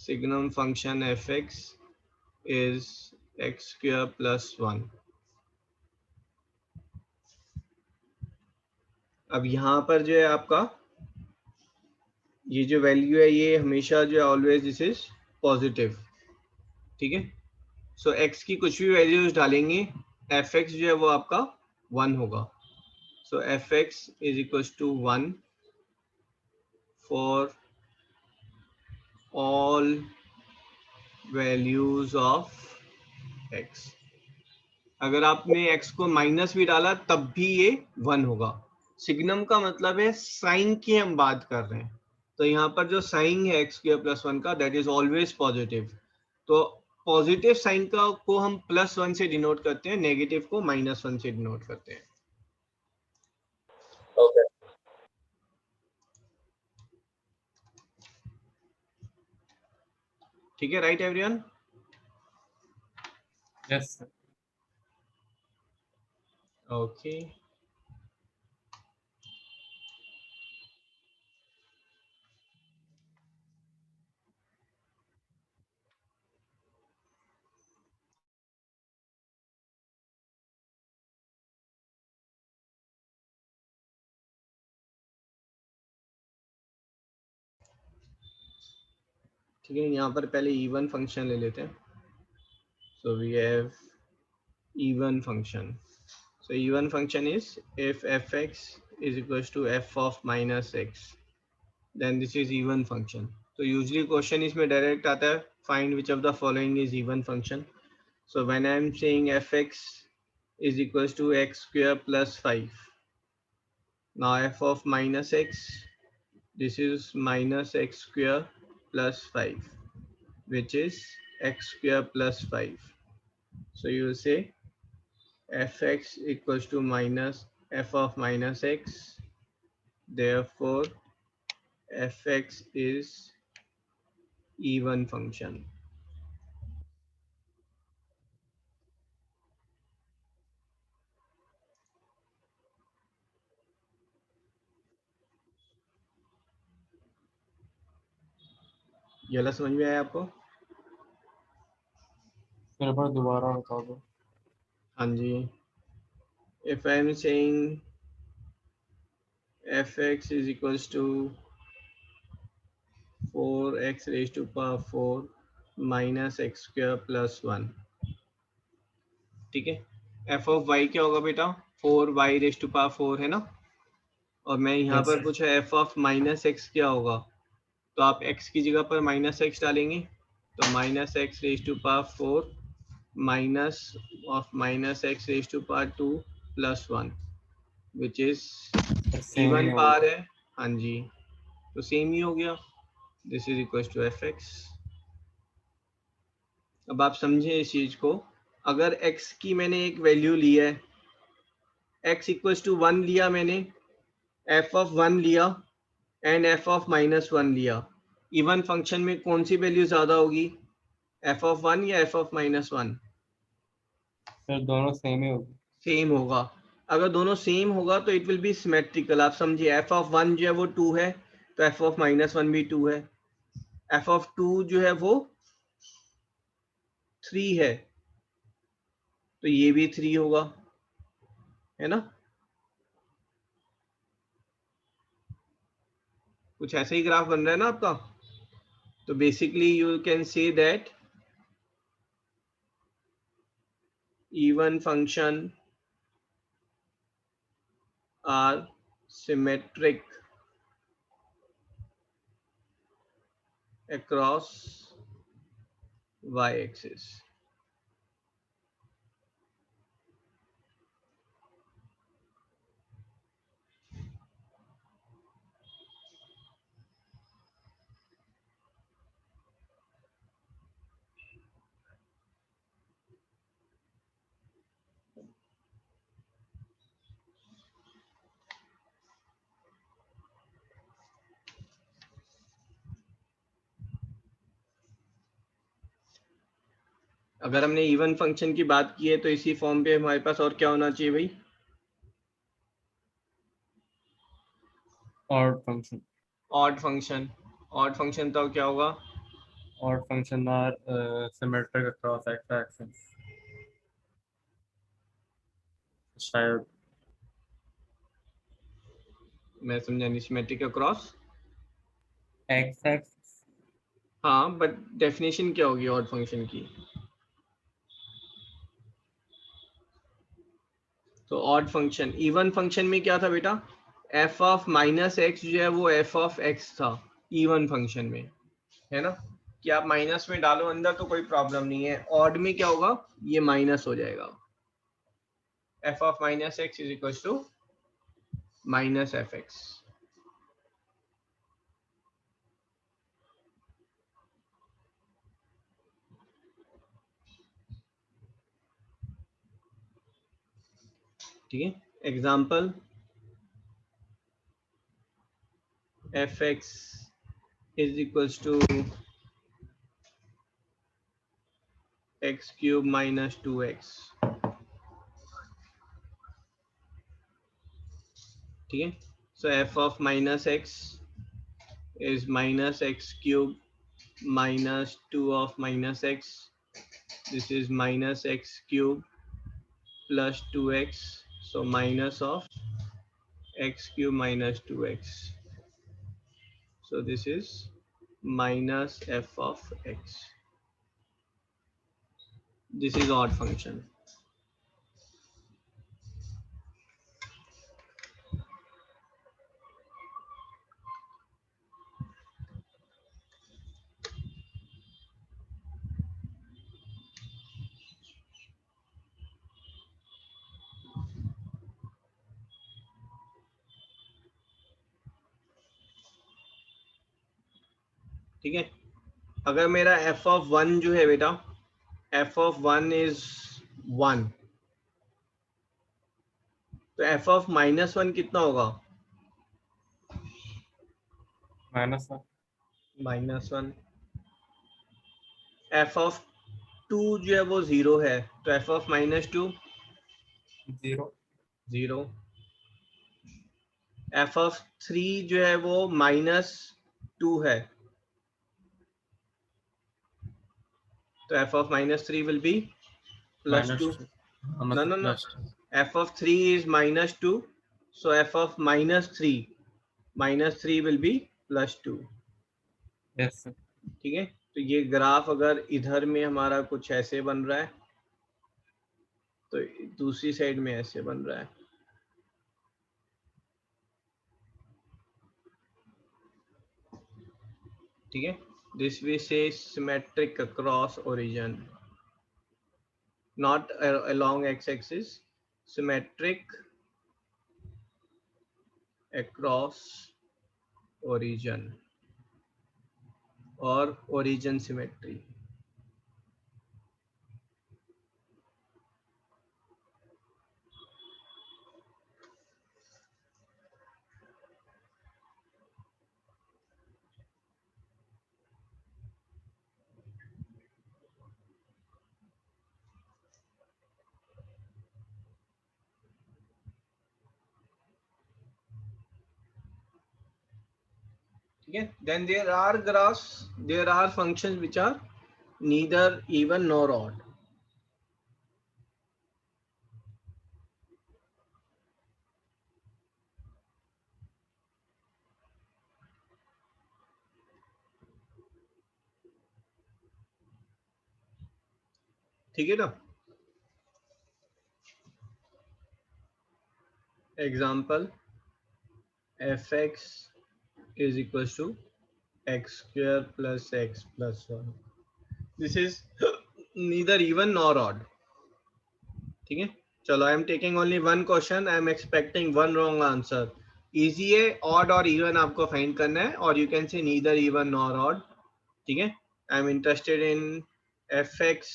signum function fx is x square plus 1. अब यहाँ पर जो है आपका ये जो वैल्यू है ये हमेशा जो है ऑलवेज दिस इज पॉजिटिव, ठीक है। सो x की कुछ भी वैल्यूज डालेंगे fx जो है वो आपका 1 होगा। So fx is equal to 1 for all values of x। अगर आपने x को माइनस भी डाला तब भी ये 1 होगा। सिग्नम का मतलब है साइन की हम बात कर रहे हैं, तो यहाँ पर जो साइन है एक्स स्क्वायर प्लस 1 का दैट इज ऑलवेज पॉजिटिव। तो पॉजिटिव साइन का को हम +1 से डिनोट करते हैं, नेगेटिव को -1 से डिनोट करते हैं। हैं। ओके ठीक है, right everyone? Yes sir. Okay, ठीक है। यहाँ पर पहले इवन फंक्शन ले लेते हैं। So we have even function. So even function is if fx is equals to f of minus x, then this is even function. So usually question इसमें direct आता है find which of the following is even function. So when I am saying fx is equals to x square plus 5, now f of minus x, this is minus x square plus 5, which is x square plus 5. So you will say fx equals to minus f of minus x, therefore fx is even function. ये वाला समझ में आया आपको? फिर बार दोबारा बता दो। हाँ जी। if I am saying fx is equals to 4x raised to power 4 minus x square plus 1, ठीक है। f of y क्या होगा बेटा? 4y raised to power 4 है ना। और मैं यहाँ यस पर सर। पूछा f of minus x क्या होगा, तो आप x की जगह पर माइनस एक्स डालेंगे, तो minus x raise to power 4 minus of minus x raise to power 2 plus 1, which is same ही इवन होगा। पावर है। हाँ जी, तो सेम ही हो गया। This is equal to f x. अब आप समझे इस चीज को, अगर x की मैंने एक वैल्यू ली है, x इक्वल टू 1 लिया मैंने, f ऑफ 1 लिया एंड f ऑफ -1 लिया, इवन फंक्शन में कौन सी वैल्यू ज्यादा होगी, f ऑफ 1 या f ऑफ -1? फिर दोनों सेम ही होगी। सेम होगा। अगर दोनों सेम होगा तो इट विल बी सिमेट्रिकल। आप समझिए f ऑफ 1 जो है वो 2 है, तो f ऑफ -1 भी 2 है। f ऑफ 2 जो है वो 3 है, तो ये भी 3 होगा, है ना। कुछ ऐसे ही ग्राफ बन रहा है ना आपका। तो basically you can say that even function are symmetric across y-axis. अगर हमने इवन फंक्शन की बात की है तो इसी फॉर्म पे हमारे पास और क्या होना चाहिए भाई? Odd function. Odd function. Odd function तो क्या होगा? Odd function are symmetric across x axis. शायद मैं समझा नहीं, सिमेट्रिक अक्रॉस। X axis. हाँ, बट डेफिनेशन क्या होगी ऑड फंक्शन की? तो ऑड फंक्शन, इवन फंक्शन में क्या था बेटा? एफ ऑफ माइनस एक्स जो है वो एफ ऑफ एक्स था इवन फंक्शन में, है ना? कि आप माइनस में डालो अंदर तो कोई प्रॉब्लम नहीं है। ऑड में क्या होगा? ये माइनस हो जाएगा। F of minus x is equal to minus f x. ठीक है, example f x is equal to x cube minus 2x। ठीक है, so f of minus x is minus x cube minus 2 of minus x. This is minus x cube plus 2x. So minus of x cube minus 2x. So this is minus f of x. This is odd function. ठीक है, अगर मेरा f of 1 जो है बेटा, f of 1 is 1, तो f of minus 1 कितना होगा? Minus one. Minus 1। f of 2 जो है वो 0 है, तो f of minus 2 zero. 0। f of 3 जो है वो माइनस 2 है, तो f of minus 3 will be plus minus 2. Two. No, मतलब no, no. Plus two. f of 3 is minus 2, so f of minus 3 will be plus 2. Yes. ठीक है, तो ये ग्राफ अगर इधर में हमारा कुछ ऐसे बन रहा है तो दूसरी साइड में ऐसे बन रहा है। ठीक है, दिस वी से symmetric across origin, not along x-axis, symmetric across origin or origin symmetry. ठीक है, then there are functions which are neither even nor odd. ठीक है ना? Example fx is equals to x square plus x plus 1. This is neither even nor odd. ठीक है, चलो, I am taking only one question, I am expecting one wrong answer. Easy है, odd और even आपको find करना है, और you can say neither even nor odd. ठीक है, I am interested in f x.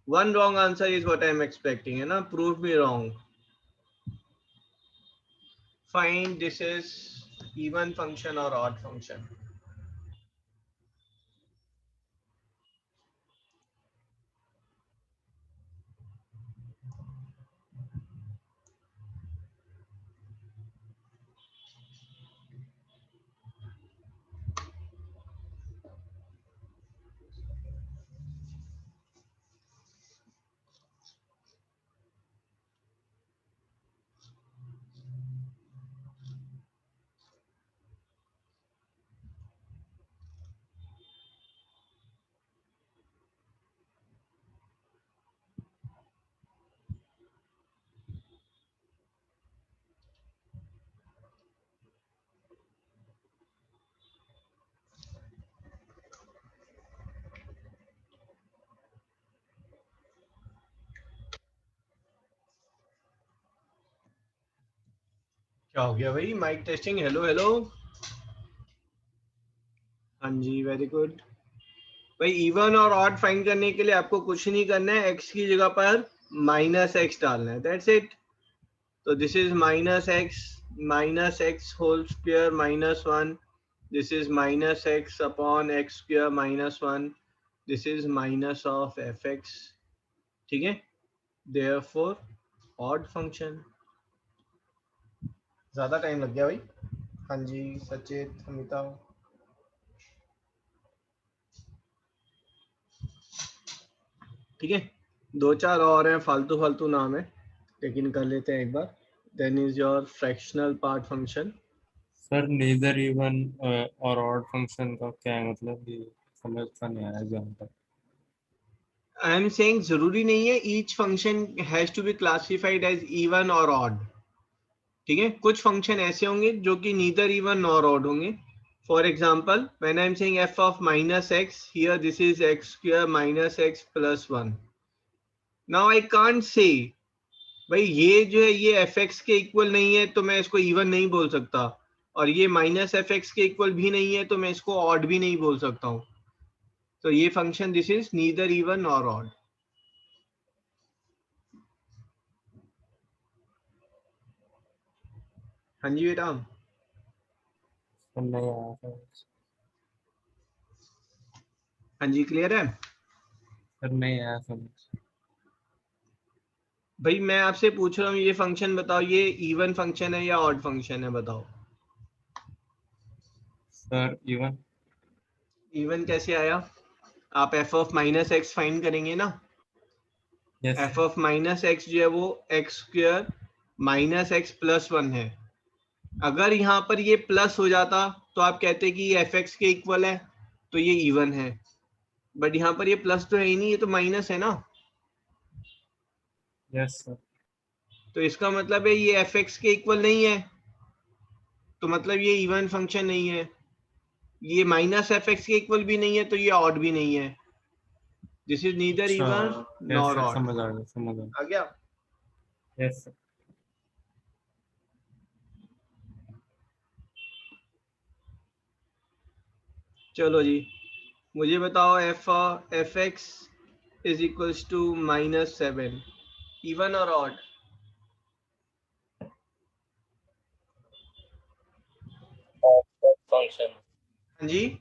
One wrong answer is what I am expecting, है ना? Prove me wrong. Find this is even function और odd function. क्या हो गया भाई? Mic testing, hello hello. हाँ जी, वेरी गुड भाई। इवन और ऑड फाइंड करने के लिए आपको कुछ नहीं करना है, x की जगह पर -x डालना है, दैट्स इट। तो this is -x whole square -1, this is -x upon x square -1, this is minus of fx। ठीक है, देयरफॉर ऑड फंक्शन। ज्यादा टाइम लग गया भाई। हाँ जी सचेत, अमिता। ठीक है, दो चार और हैं, फालतू फालतू नाम है, लेकिन कर लेते हैं एक बार। Then is your fractional part function. Sir neither even और ऑड फंक्शन का क्या है मतलब, ये समझ का नहीं आया जहाँ तक। आई एम सेइंग जरूरी नहीं है each function has to be classified as even और ऑड। ठीक है, कुछ फंक्शन ऐसे होंगे जो कि नीदर इवन नॉर ऑड होंगे। For example, when I am saying f of -x, here this is x square -x + 1। Now I can't say भाई ये जो है ये fx के इक्वल नहीं है तो मैं इसको इवन नहीं बोल सकता, और ये -fx के इक्वल भी नहीं है तो मैं इसको ऑड भी नहीं बोल सकता हूँ। तो ये function this is neither even nor odd. हाँ जी बेटा। सर नहीं आया सर। हाँ जी क्लियर है सर नहीं आया समझ। भाई? मैं आपसे पूछ रहा हूँ ये फंक्शन बताओ, ये इवन फंक्शन है या ऑड फंक्शन है, बताओ। Sir even. इवन कैसे आया? आप f of -x फाइंड करेंगे ना। यस f of -x जो है वो x स्क्वायर -x + 1 है। अगर यहाँ पर ये प्लस हो जाता तो आप कहते कि ये fx के इक्वल है, तो ये इवन है। बट यहाँ पर ये प्लस तो है ही नहीं, ये तो माइनस है ना। Yes sir. तो इसका मतलब है ये fx के इक्वल नहीं है, तो मतलब ये इवन फंक्शन नहीं है। ये -fx के इक्वल भी नहीं है तो ये ऑड भी नहीं है। दिस इज नीदर अच्छा, even yes nor sir odd. समझ आ गया समझ आ आ गया? गया। Yes sir. चलो जी, मुझे बताओ f x is equals to -7, even और ऑड? function. हाँ जी,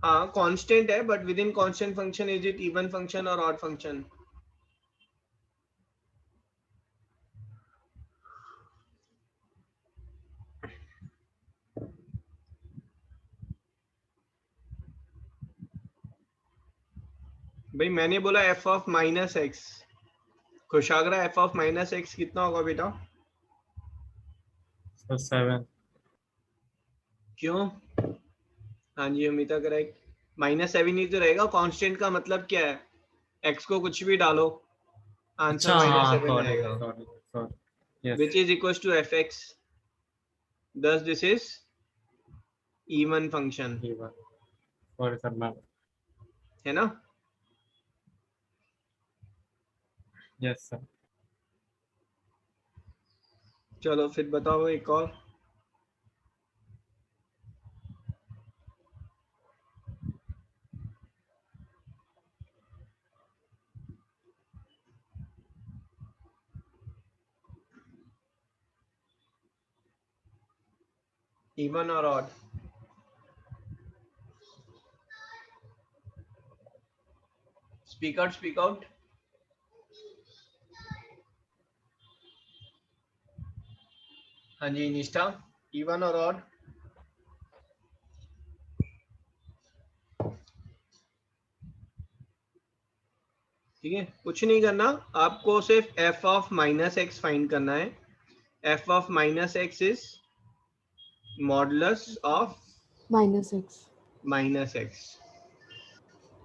हाँ कांस्टेंट है, but with in constant function is it even function और ऑड फंक्शन? भाई मैंने बोला f ऑफ -x। खुशागरा f ऑफ -x कितना होगा बेटा? सर 7। क्यों? हाँ जी अमिता करेक्ट। -7 ही तो रहेगा, कांस्टेंट का मतलब क्या है? x को कुछ भी डालो, आंसर अच्छा हाँ -7 सॉरी आएगा, sorry sorry. Yes which is equals to fx। thus this is even function, even. Sorry sir मैं। है ना? Yes sir. चलो फिर बताओ एक और। इवन और odd? Speak out, speak out. हाँ जी निष्ठा, इवन और ऑड? ठीक है, कुछ नहीं करना, आपको सिर्फ f ऑफ -x फाइंड करना है। f of -x is modulus of -x. -x।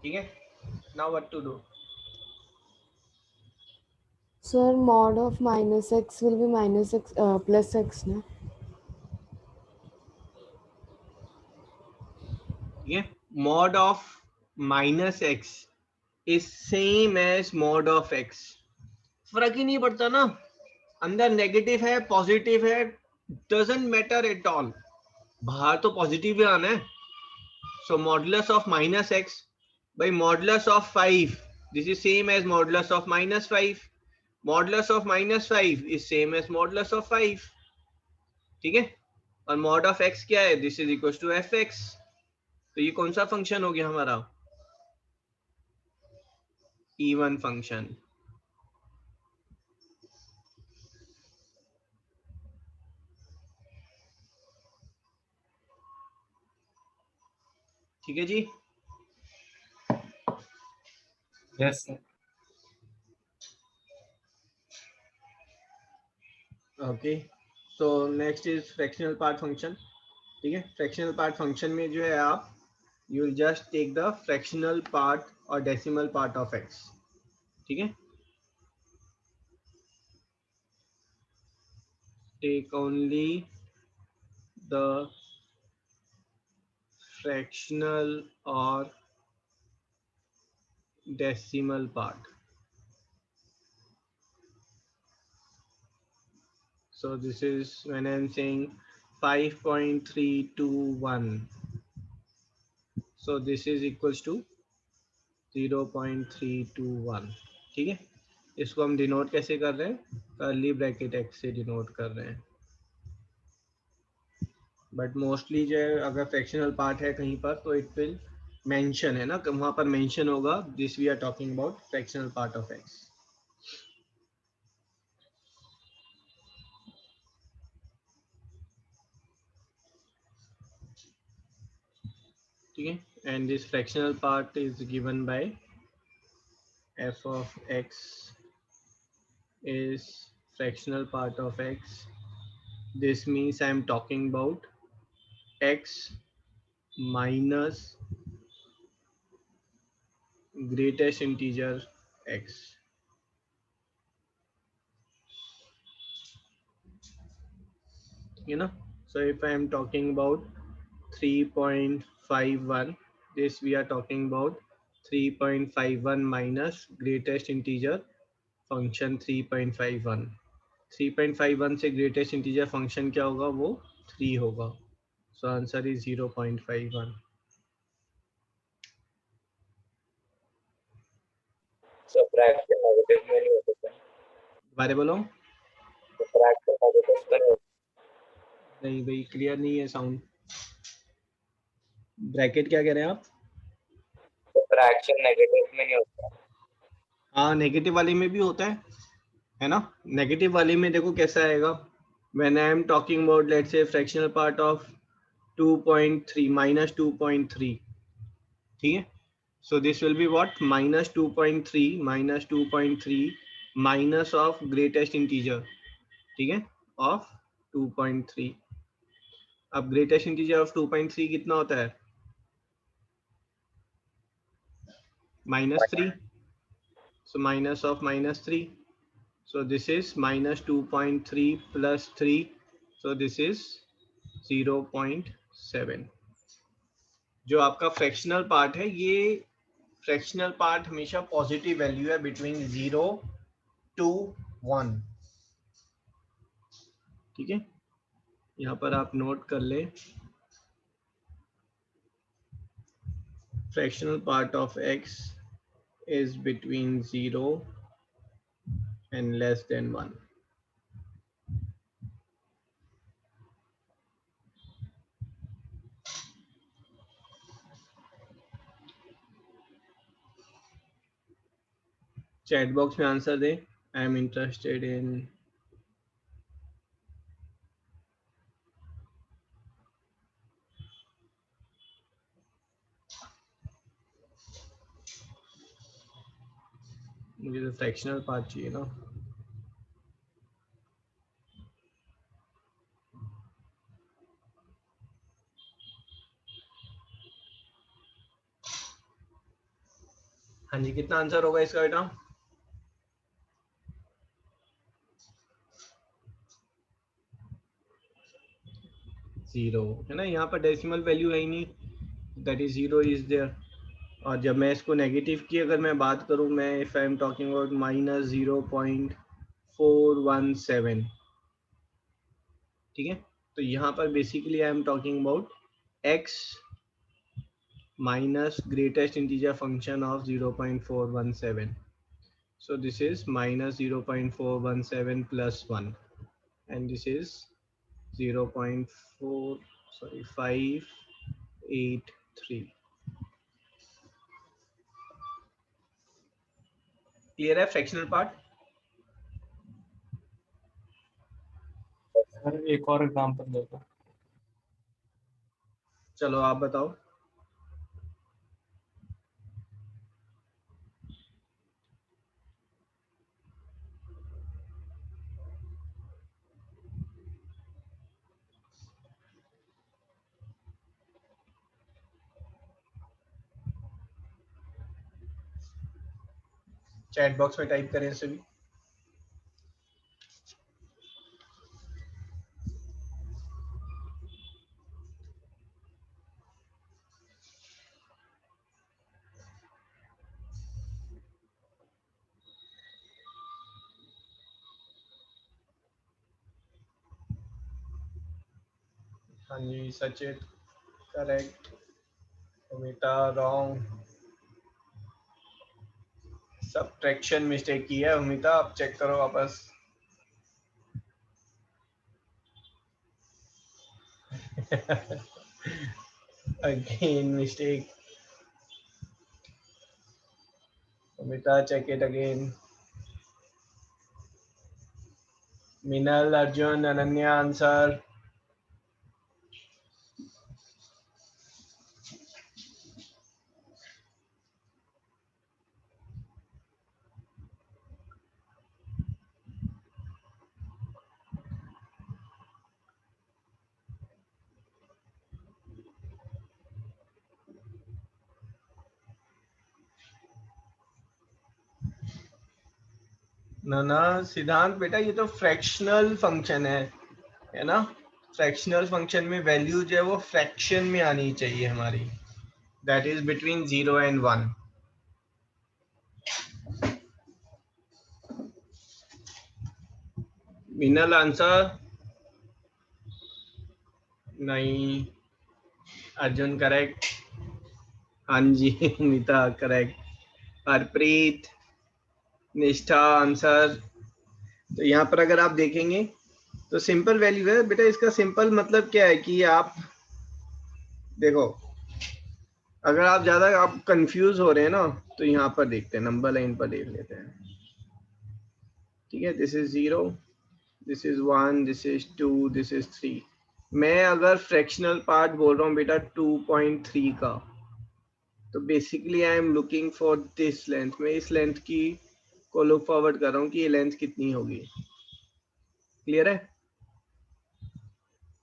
ठीक है, now what to do? Sir, mod of -x will be -x plus x, na? ठीक है, mod of -x is same as mod of x। फर्क ही नहीं पड़ता ना, अंदर negative है पॉजिटिव है, डजंट मैटर एट ऑल, बाहर तो पॉजिटिव ही आना है. So modulus of minus x by modulus of 5, this is same as modulus of -5. Modulus of -5 is same as modulus of 5. ठीक है, और मॉड ऑफ एक्स क्या है, this is equal to f x. तो ये कौन सा फंक्शन हो गया हमारा, इवन फंक्शन. ठीक है जी. Yes, sir. ओके, तो next is fractional part function. ठीक है, फ्रैक्शनल पार्ट फंक्शन में जो है आप you will just take the fractional part और डेसिमल पार्ट ऑफ एक्स. ठीक है, take only the fractional or decimal part. So this is when I'm saying 5.321. So this is equals to 0.321. ठीक है, इसको हम डिनोट कैसे कर रहे हैं, कर्ली ब्रैकेट एक्स से डिनोट कर रहे हैं. बट मोस्टली जो है अगर फ्रैक्शनल पार्ट है कहीं पर तो इट विल मेंशन है ना, वहां पर मेंशन होगा this we are talking about fractional part of x. ठीक है, and this fractional part is given by f of x is fractional part of x. This means I am talking about x minus greatest integer x. You know, so if I am talking about 3.51, this we are talking about 3.51 minus greatest integer function 3.51. 3.51 से greatest integer function क्या होगा, वो 3 होगा. So answer is 0.51. So fraction negative में नहीं हो सकता. बारे बोलो. तो fraction negative में नहीं हो सकता. नहीं भाई, क्लियर नहीं है साउंड. ब्रैकेट क्या कह रहे हैं आप. तो fraction negative में नहीं होता. हाँ, नेगेटिव वाले में भी होता है ना. नेगेटिव वाले में देखो कैसा आएगा, when I am talking about let's say fractional part of 2.3 minus 2.3. ठीक है, so this will be what, minus 2.3 minus of greatest integer. ठीक है, ऑफ 2.3. अब ग्रेटेस्ट इंटीजर ऑफ 2.3 कितना होता है, -3. So minus of -3. So this is minus 2.3 plus 3. So this is 0.7. जो आपका फ्रैक्शनल पार्ट है, ये फ्रैक्शनल पार्ट हमेशा पॉजिटिव वैल्यू है बिटवीन 0 to 1. ठीक है, यहाँ पर आप नोट कर ले, फ्रैक्शनल पार्ट ऑफ x is between 0 and less than 1. Chat box में आंसर दे. आई एम इंटरेस्टेड इन मुझे तो फ्रैक्शनल पार्ट चाहिए ना. हाँ जी, कितना आंसर होगा इसका बेटा, जीरो है ना. यहाँ पर डेसिमल वैल्यू है ही नहीं, दैट इज 0 इज देयर. और जब मैं इसको नेगेटिव की अगर मैं बात करूँ, मैं if I am talking about -0.4 0.417. ठीक है, तो यहाँ पर basically I am talking about x minus greatest integer function of 0.417. So this is minus 0.417 plus 1, and this is 583. Clear है fractional part? सर एक और एग्जांपल दे दो। चलो आप बताओ। चैट बॉक्स में टाइप करें सभी। हाँ जी, Sachit correct, Amita wrong, subtraction mistake की है अमिता, आप चेक करो वापस। Again mistake, Amita check it again. Minal, Arjun, Ananya answer. ना सिद्धांत बेटा, ये तो फ्रैक्शनल फंक्शन है ना। फ्रैक्शनल फंक्शन में वैल्यू जो है वो फ्रैक्शन में आनी चाहिए हमारी, that is between 0 and 1. Minal answer नहीं, अर्जुन करेक्ट, हाँ जी अमिता करेक्ट, हरप्रीत, निष्ठा आंसर। तो यहाँ पर अगर आप देखेंगे तो सिंपल वैल्यू है बेटा। इसका सिंपल मतलब क्या है कि आप देखो, अगर आप ज्यादा आप कंफ्यूज हो रहे हैं ना, तो यहाँ पर देखते हैं, नंबर लाइन पर देख लेते हैं। ठीक है, this is 0, this is 1, this is 2, this is 3। मैं अगर फ्रैक्शनल पार्ट बोल रहा हूँ बेटा 2.3 का, तो basically I am looking for this length. मैं इस लेंथ की को लुक फॉरवर्ड कर रहा हूँ कि ये लेंथ कितनी होगी। क्लियर है?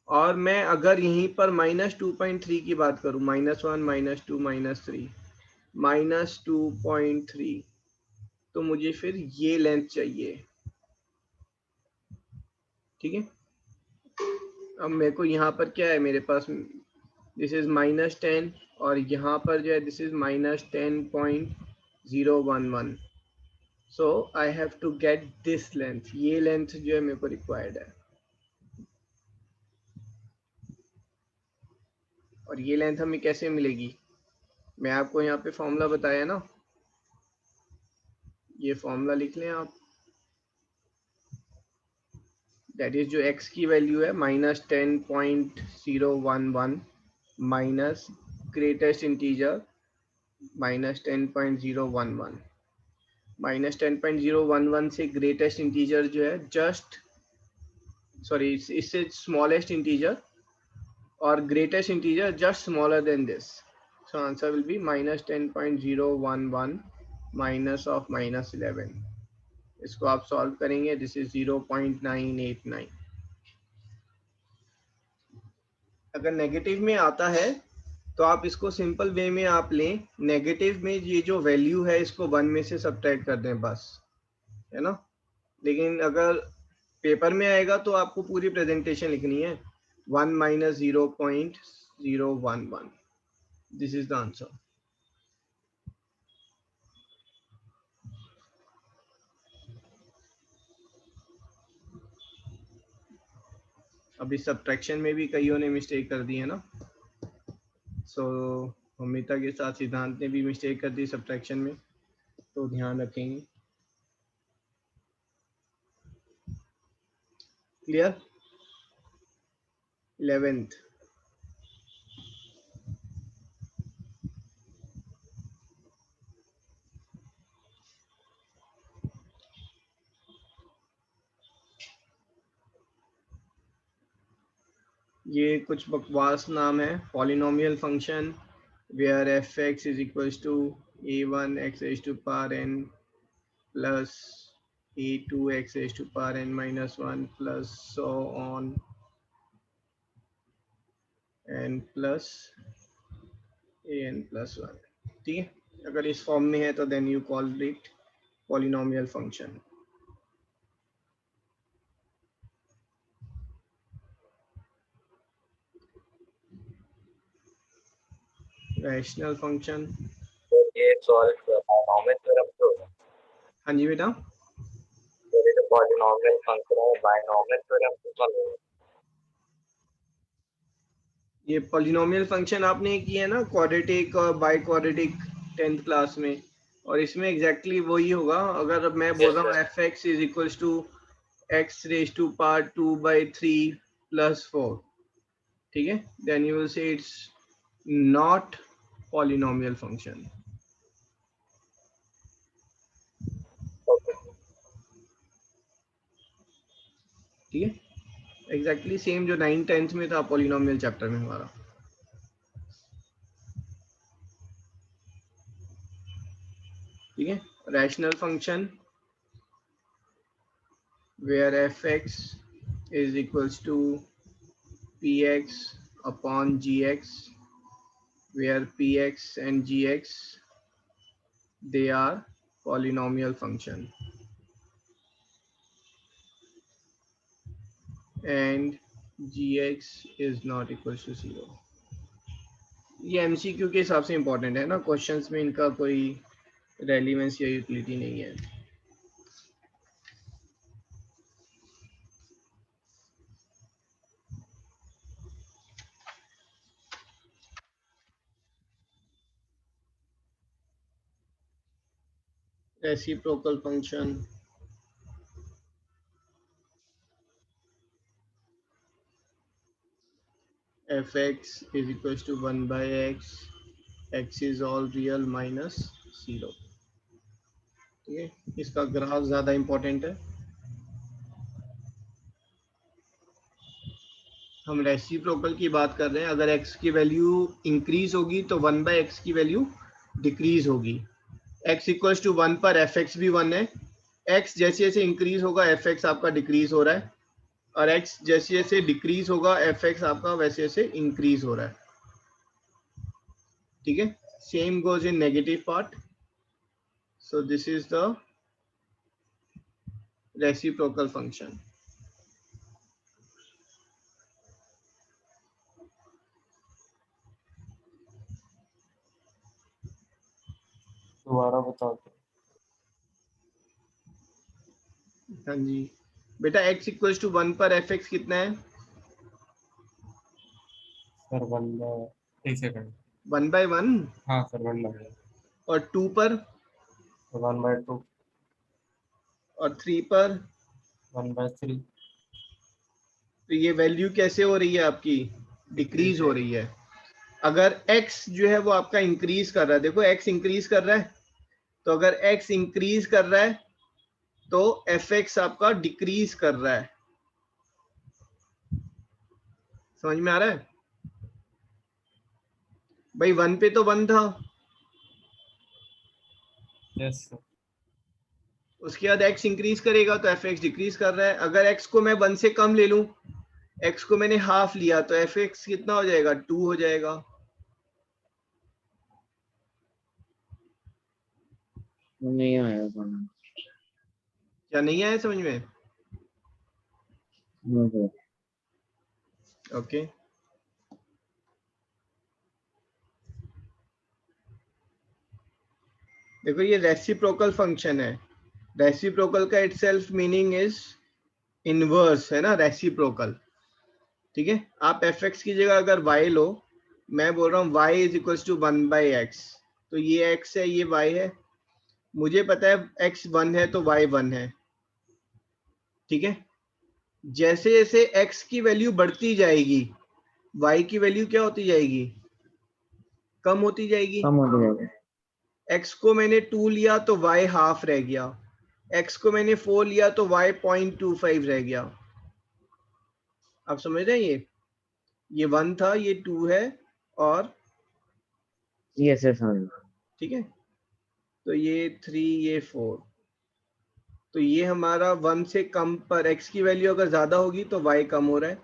और मैं अगर यहीं पर -2.3 की बात करूं, -1, -2, -3, -2.3, तो मुझे फिर ये लेंथ चाहिए। ठीक है, अब मेरे को यहाँ पर क्या है, मेरे पास दिस इज -10 और यहाँ पर जो है this is -10.011। So I have to get this length. ये लेंथ जो है मेरे को रिक्वायर्ड है, और ये लेंथ हमें कैसे मिलेगी? मैं आपको यहाँ पे फॉर्मूला बताया ना, ये फॉर्मूला लिख लें आप। दैट इज जो x की वैल्यू है -10.011 माइनस ग्रेटेस्ट इंटीजर -10.011। -10.011 से ग्रेटेस्ट इंटीजर जो है जस्ट सॉरी इससे स्मॉलेस्ट इंटीजर और greatest integer just smaller than this. So answer will B -10.011 minus of -11। इसको आप सॉल्व करेंगे, दिस इज 0.989। अगर नेगेटिव में आता है तो आप इसको सिंपल वे में आप लें, नेगेटिव में ये जो वैल्यू है इसको 1 में से सब्ट्रैक्ट कर दें बस, है ना। लेकिन अगर पेपर में आएगा तो आपको पूरी प्रेजेंटेशन लिखनी है, 1 - 0.011। This is the answer. अभी सब्ट्रैक्शन में भी कईयों ने मिस्टेक कर दी है ना, सो अमिता के साथ सिद्धांत ने भी मिस्टेक कर दी सब्ट्रैक्शन में, तो ध्यान रखेंगे। क्लियर? 11th ये कुछ बकवास नाम है। Polynomial function where f x is equals to a1 x raised to power n plus a2 x raised to power n minus 1 plus so on n plus an plus 1। ठीक है, अगर इस form में है तो then you call it polynomial function. Rational function, तो ये solve binomial theorem तो होगा। हाँ जी बेटा, तो ये जो पॉलिनॉमियल फंक्शन है बायनॉमियल थ्योरम से सॉल्व होगा। ये पॉलिनोमियल फंक्शन आपने किया है ना क्वाड्रेटिक और बाई क्वाड्रेटिक 10th क्लास में, और इसमें एग्जैक्टली वही होगा। अगर मैं बोल रहा हूँ f x is equals to x raise to power 2/3 + 4, ठीक है, then you will say it's not polynomial function. ठीक है, एग्जैक्टली सेम जो 9th 10th में था पॉलिनोमियल चैप्टर में हमारा। ठीक है, rational function where f(x) is equals to px upon gx, where px and gx they are polynomial function, and gx is not equals to 0। ये एमसीक्यू के हिसाब से इम्पोर्टेंट है ना, क्वेश्चंस में इनका कोई रेलिवेंस या यूटिलिटी नहीं है। Reciprocal function, f(x) is equals to 1/x, x is all real minus 0। ठीक है, इसका ग्राफ ज्यादा इंपॉर्टेंट है। हम रेसिप्रोकल की बात कर रहे हैं, अगर x की वैल्यू इंक्रीज होगी तो 1/x की वैल्यू डिक्रीज होगी। x इक्वल्स टू 1 पर f(x) भी 1 है, x जैसे जैसे इंक्रीज होगा f(x) आपका डिक्रीज हो रहा है, और x जैसे जैसे डिक्रीज होगा f(x) आपका वैसे वैसे इंक्रीज हो रहा है। ठीक है, same goes in negative part. So this is the reciprocal function. दोबारा बताओ तो। हाँ जी बेटा, x इक्वल्स टू 1 पर f(x) कितना है? Sir 1 second. 1/1। हाँ सर 1/1। और 2 पर 1/2। और 3 पर 1/3। तो ये वैल्यू कैसे हो रही है आपकी? डिक्रीज हो रही है। अगर x जो है वो आपका इंक्रीज कर रहा है, देखो x इंक्रीज कर रहा है, तो अगर x इंक्रीज कर रहा है तो f(x) आपका डिक्रीज कर रहा है। समझ में आ रहा है भाई? 1 पे तो 1 था, यस सर। उसके बाद x इंक्रीज करेगा तो f(x) डिक्रीज कर रहा है। अगर x को मैं 1 से कम ले लूं, x को मैंने हाफ लिया, तो f(x) कितना हो जाएगा? 2 हो जाएगा। नहीं आया समझ। क्या नहीं आया समझ में? ओके, देखो ये रेसिप्रोकल फंक्शन है। रेसिप्रोकल का इटसेल्फ मीनिंग इज इनवर्स, है ना, रेसिप्रोकल। ठीक है, आप एफ एक्स की जगह अगर वाई लो, मैं बोल रहा हूँ Y is equal to 1/x, तो ये x है, ये y है, मुझे पता है x 1 है तो y 1 है। ठीक है, जैसे जैसे x की वैल्यू बढ़ती जाएगी y की वैल्यू क्या होती जाएगी, कम होती जाएगी। कम हो जाएगा। x को मैंने 2 लिया तो y हाफ रह गया, x को मैंने 4 लिया तो y 0.25 रह गया। आप समझ रहे हैं, ये 1 था, ये 2 है, और यस यस हाँ। ठीक है, तो ये 3, ये 4, तो ये हमारा 1 से कम पर x की वैल्यू अगर ज्यादा होगी तो y कम हो रहा है,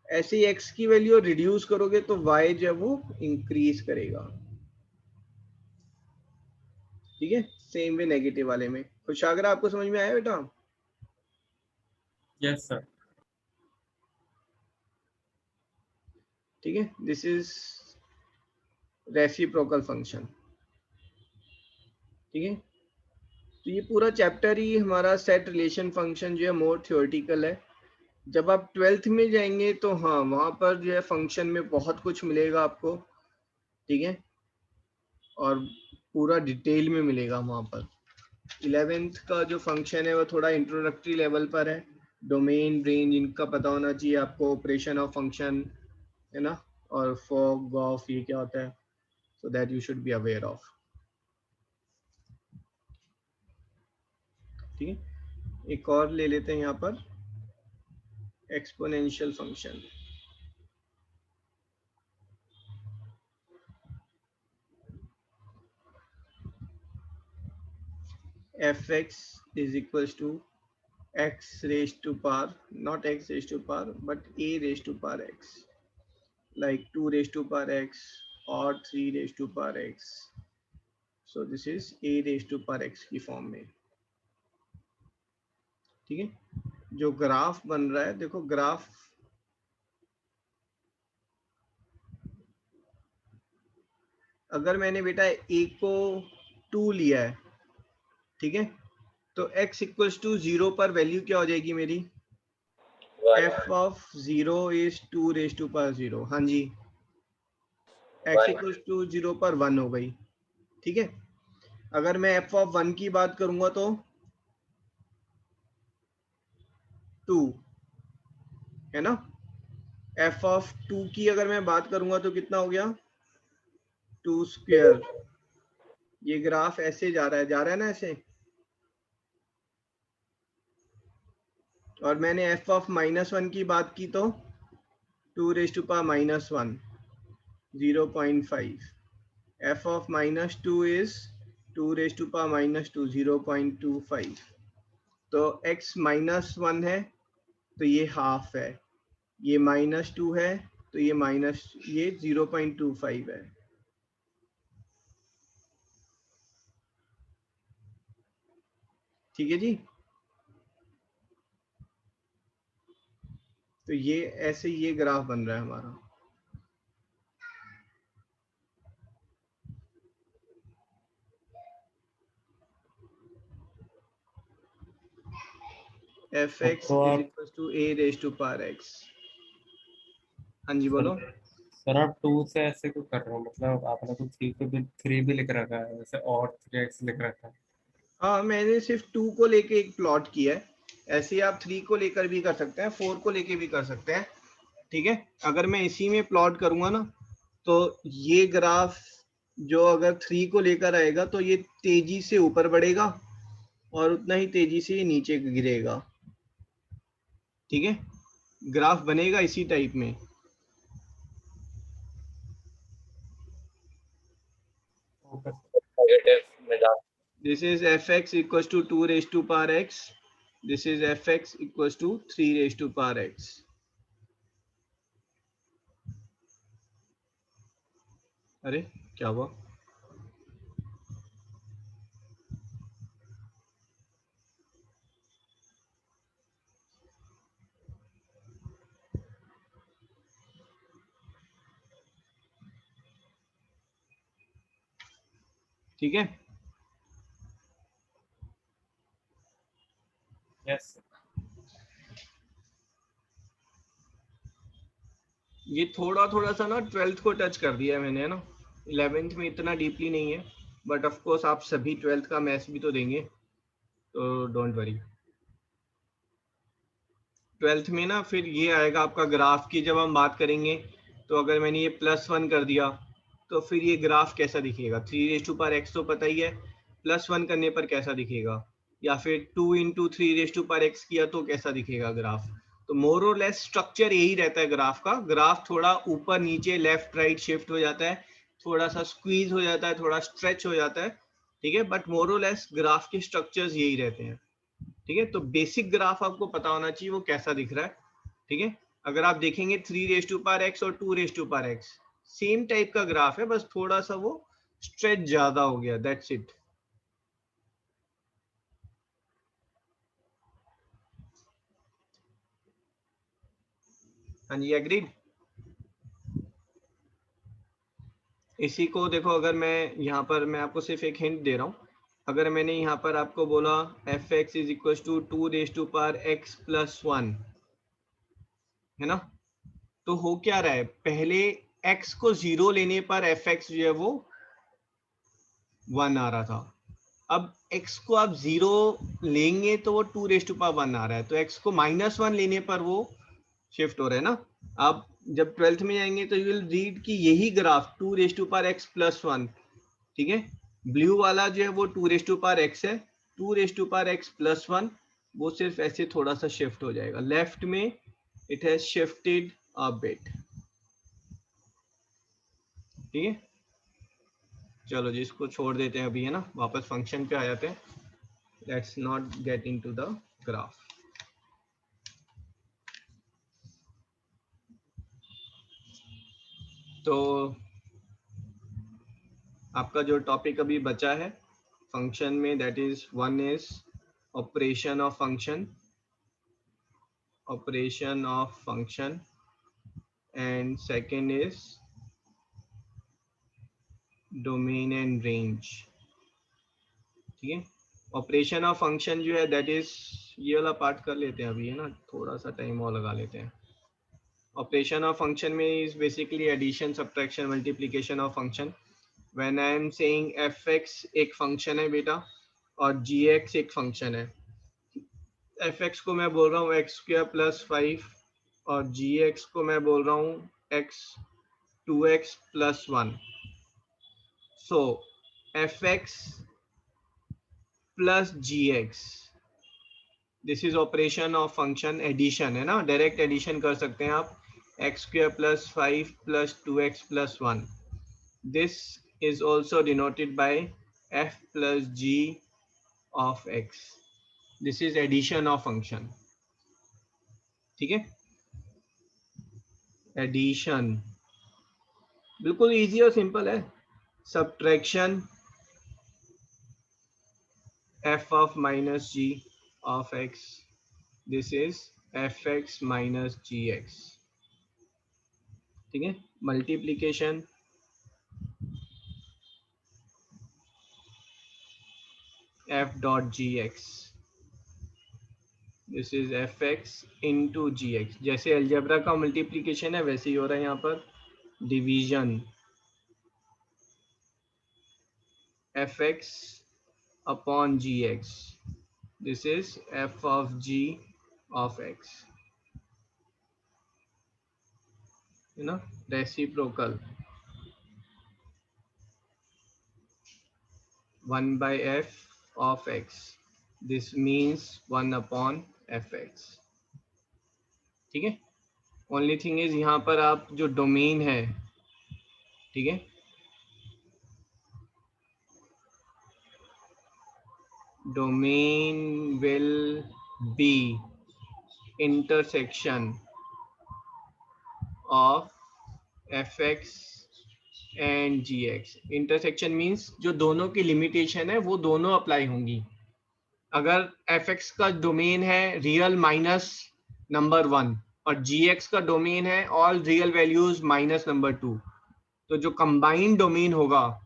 ऐसे ही x की वैल्यू रिड्यूस करोगे तो y जो है वो इंक्रीज करेगा। ठीक है, सेम वे नेगेटिव वाले में। खुशागरा आपको समझ में आया बेटा? Yes sir. ठीक है, दिस इज रेसिप्रोकल फंक्शन। ठीक है, तो ये पूरा चैप्टर ही हमारा सेट रिलेशन फंक्शन जो है मोर थ्योरेटिकल है। जब आप 12th में जाएंगे तो हाँ, वहां पर जो है फंक्शन में बहुत कुछ मिलेगा आपको। ठीक है, और पूरा डिटेल में मिलेगा वहां पर। 11th का जो फंक्शन है वो थोड़ा इंट्रोडक्टरी लेवल पर है, डोमेन रेंज इनका पता होना चाहिए आपको, ऑपरेशन ऑफ फंक्शन है ना, और फॉग ऑफ ये क्या होता है, so that you should be aware of. ठीक है, एक और ले लेते हैं यहाँ पर, exponential function. F x is equal to x raised to power, not x raised to power, but a raised to power x, like 2 raised to power x or 3 raised to power x. So this is a raised to power x की form में। ठीक है, जो graph बन रहा है, देखो graph अगर मैंने बेटा a को 2 लिया है, ठीक है, तो x इक्वल्स टू 0 पर वैल्यू क्या हो जाएगी मेरी, f of 0 is 2 raise to power 0। हाँ जी, x इक्वल्स टू 0 पर 1 हो गई। ठीक है, अगर मैं f ऑफ 1 की बात करूंगा तो 2 है ना, f ऑफ 2 की अगर मैं बात करूंगा तो कितना हो गया, 2 स्क्वायर। ये ग्राफ ऐसे जा रहा है ना ऐसे, और मैंने f ऑफ -1 की बात की तो 2 raise to power -1 0.5, f of -2 is 2 raise to power -2 0.25, तो x -1 है तो ये हाफ है, ये -2 है तो ये 0.25 है। ठीक है जी, तो ये ऐसे ये ग्राफ बन रहा है हमारा। एफ एक्स तो इज आप equal to e raise to power x. हाँ जी बोलो। सर आप 2 से ऐसे क्यों कर रहे हो, मतलब आपने तो 3 भी लिख रखा है वैसे, और 3x लिख रखा है। हाँ, मैंने सिर्फ 2 को लेके एक प्लॉट किया है, ऐसे ही आप 3 को लेकर भी कर सकते हैं, 4 को लेके भी कर सकते हैं। ठीक है, अगर मैं इसी में प्लॉट करूंगा ना, तो ये ग्राफ जो अगर 3 को लेकर आएगा तो ये तेजी से ऊपर बढ़ेगा और उतना ही तेजी से ये नीचे गिरेगा। ठीक है, ग्राफ बनेगा इसी टाइप में। ओके। नेगेटिव में जा This is fx equals to 2 raised to power x. This is fx equals to 3 raised to power x. अरे क्या हुआ? ठीक है, यस। ये थोड़ा थोड़ा सा ना 12th को टच कर दिया है मैंने, है ना। 11th में इतना डीपली नहीं है, बट ऑफ कोर्स आप सभी 12th का मैथ्स भी तो देंगे, तो डोंट वरी। 12th में ना फिर ये आएगा आपका ग्राफ की जब हम बात करेंगे, तो अगर मैंने ये +1 कर दिया तो फिर ये ग्राफ कैसा दिखेगा। 3 तो पता ही है, +1 करने पर कैसा दिखेगा, या फिर 2 इंटू 3 किया तो कैसा दिखेगा ग्राफ। तो मोर और लेस स्ट्रक्चर यही रहता है ग्राफ का। ग्राफ थोड़ा ऊपर नीचे लेफ्ट राइट शिफ्ट हो जाता है, थोड़ा सा स्क्वीज हो जाता है, थोड़ा स्ट्रेच हो जाता है, ठीक है, बट मोर और लेस ग्राफ के स्ट्रक्चर्स यही रहते हैं, ठीक है। तो बेसिक ग्राफ आपको पता होना चाहिए वो कैसा दिख रहा है, ठीक है। अगर आप देखेंगे 3x और 2x सेम टाइप का ग्राफ है, बस थोड़ा सा वो स्ट्रेच ज्यादा हो गया, दैट्स इट। हाँ जी, एग्रीड। इसी को देखो, अगर मैं यहाँ पर मैं आपको सिर्फ एक हिंट दे रहा हूँ, अगर मैंने यहाँ पर आपको बोला f(x) is equal to 2x + 1, है ना, तो हो क्या रहा है, पहले x को 0 लेने पर f(x) जो है वो 1 आ रहा था। अब x को आप 0 लेंगे तो वो 2 आ रहा है, तो x को -1 लेने पर वो शिफ्ट हो रहा है ना। आप जब 12th में जाएंगे तो यू विल रीड कि यही ग्राफ 2x + 1, ठीक है, ब्लू वाला जो है वो 2x है, 2x + 1 वो सिर्फ ऐसे थोड़ा सा शिफ्ट हो जाएगा लेफ्ट में, it has shifted a bit, ठीक है। चलो जी, इसको छोड़ देते हैं अभी, है ना, वापस फंक्शन पे आ जाते हैं। Let's not get into the graph. तो आपका जो टॉपिक अभी बचा है फंक्शन में, that is one is operation of function, and second is domain and range, ठीक है। ऑपरेशन ऑफ फंक्शन जो है दैट इज, ये वाला पार्ट कर लेते हैं अभी, है ना, थोड़ा सा टाइम और लगा लेते हैं। ऑपरेशन ऑफ फंक्शन में is basically addition, subtraction, multiplication of function. When I am saying f(x) एक फंक्शन है बेटा और g(x) एक फंक्शन है, f(x) को मैं बोल रहा हूँ x² + 5 और g(x) को मैं बोल रहा हूँ 2x + 1। So f(x) + gx, this is operation of function, addition है ना, डायरेक्ट एडिशन कर सकते हैं आप, x² + 5 + 2x + 1। This is also denoted by f + g of x. This is addition of function, ठीक है। एडिशन बिल्कुल इजी और सिंपल है। Subtraction f of -g of x, this is f(x) - gx, ठीक है। Multiplication f.gx, this is f(x) into gx। जैसे algebra का multiplication है वैसे ही हो रहा है यहाँ पर division, f(x) upon gx, this is f of g of x, you know, reciprocal 1 by f of x, this means 1 upon fx, ठीक है। ओनली थिंग इज यहाँ पर आप जो डोमेन है, ठीक है, domain will be intersection of fx and gx। Intersection means जो दोनों की लिमिटेशन है वो दोनों अप्लाई होंगी। अगर fx का डोमेन है रियल -(1) और gx का डोमेन है ऑल रियल वैल्यूज -(2), तो जो कंबाइंड डोमेन होगा,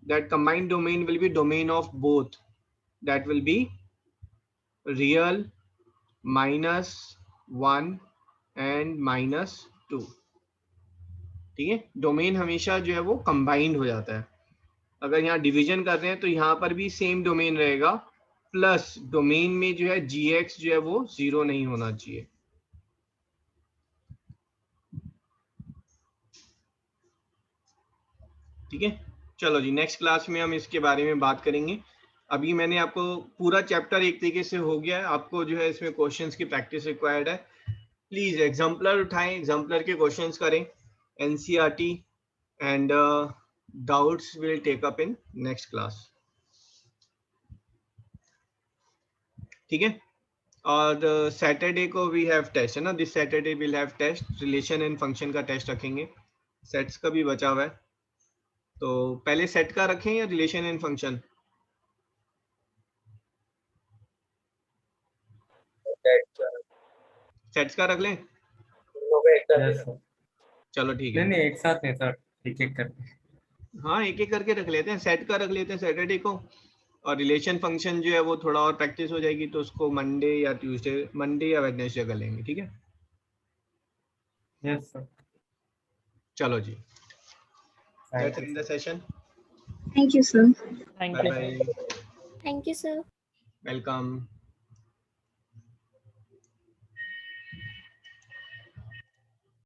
that combined domain will be domain of both, that will be real -(1) and -(2), ठीक है, डोमेन हमेशा जो है वो कंबाइंड हो जाता है। अगर यहाँ डिवीजन कर रहे हैं तो यहाँ पर भी सेम डोमेन रहेगा, प्लस डोमेन में जो है gx जो है वो 0 नहीं होना चाहिए। ठीक है, चलो जी, नेक्स्ट क्लास में हम इसके बारे में बात करेंगे। अभी मैंने आपको पूरा चैप्टर एक तरीके से हो गया है, आपको जो है इसमें क्वेश्चंस की प्रैक्टिस रिक्वायर्ड है। प्लीज एग्जाम्पलर उठाएं, एग्जाम्पलर के क्वेश्चंस करें, NCERT and doubts will take up in next class. ठीक है, और सैटरडे को वी हैव टेस्ट है ना, this Saturday will have test, relation and function का टेस्ट रखेंगे, सेट्स का भी बचा हुआ है। तो पहले सेट का रखें या रिलेशन एंड फंक्शन? सेट्स का रख लें? Yes sir. चलो ठीक नहीं है, नहीं एक साथ नहीं सर, एक एक करके। हाँ एक एक करके रख लेते हैं। सेट का रख लेते हैं सैटरडे को, और रिलेशन फंक्शन जो है वो थोड़ा और प्रैक्टिस हो जाएगी तो उसको मंडे या ट्यूसडे, मंडे या वेडनेसडे कर लेंगे। ठीक है, यस सर। चलो जी, thank let's you and the session. Thank you, sir. Bye bye, Thank you, sir. Welcome.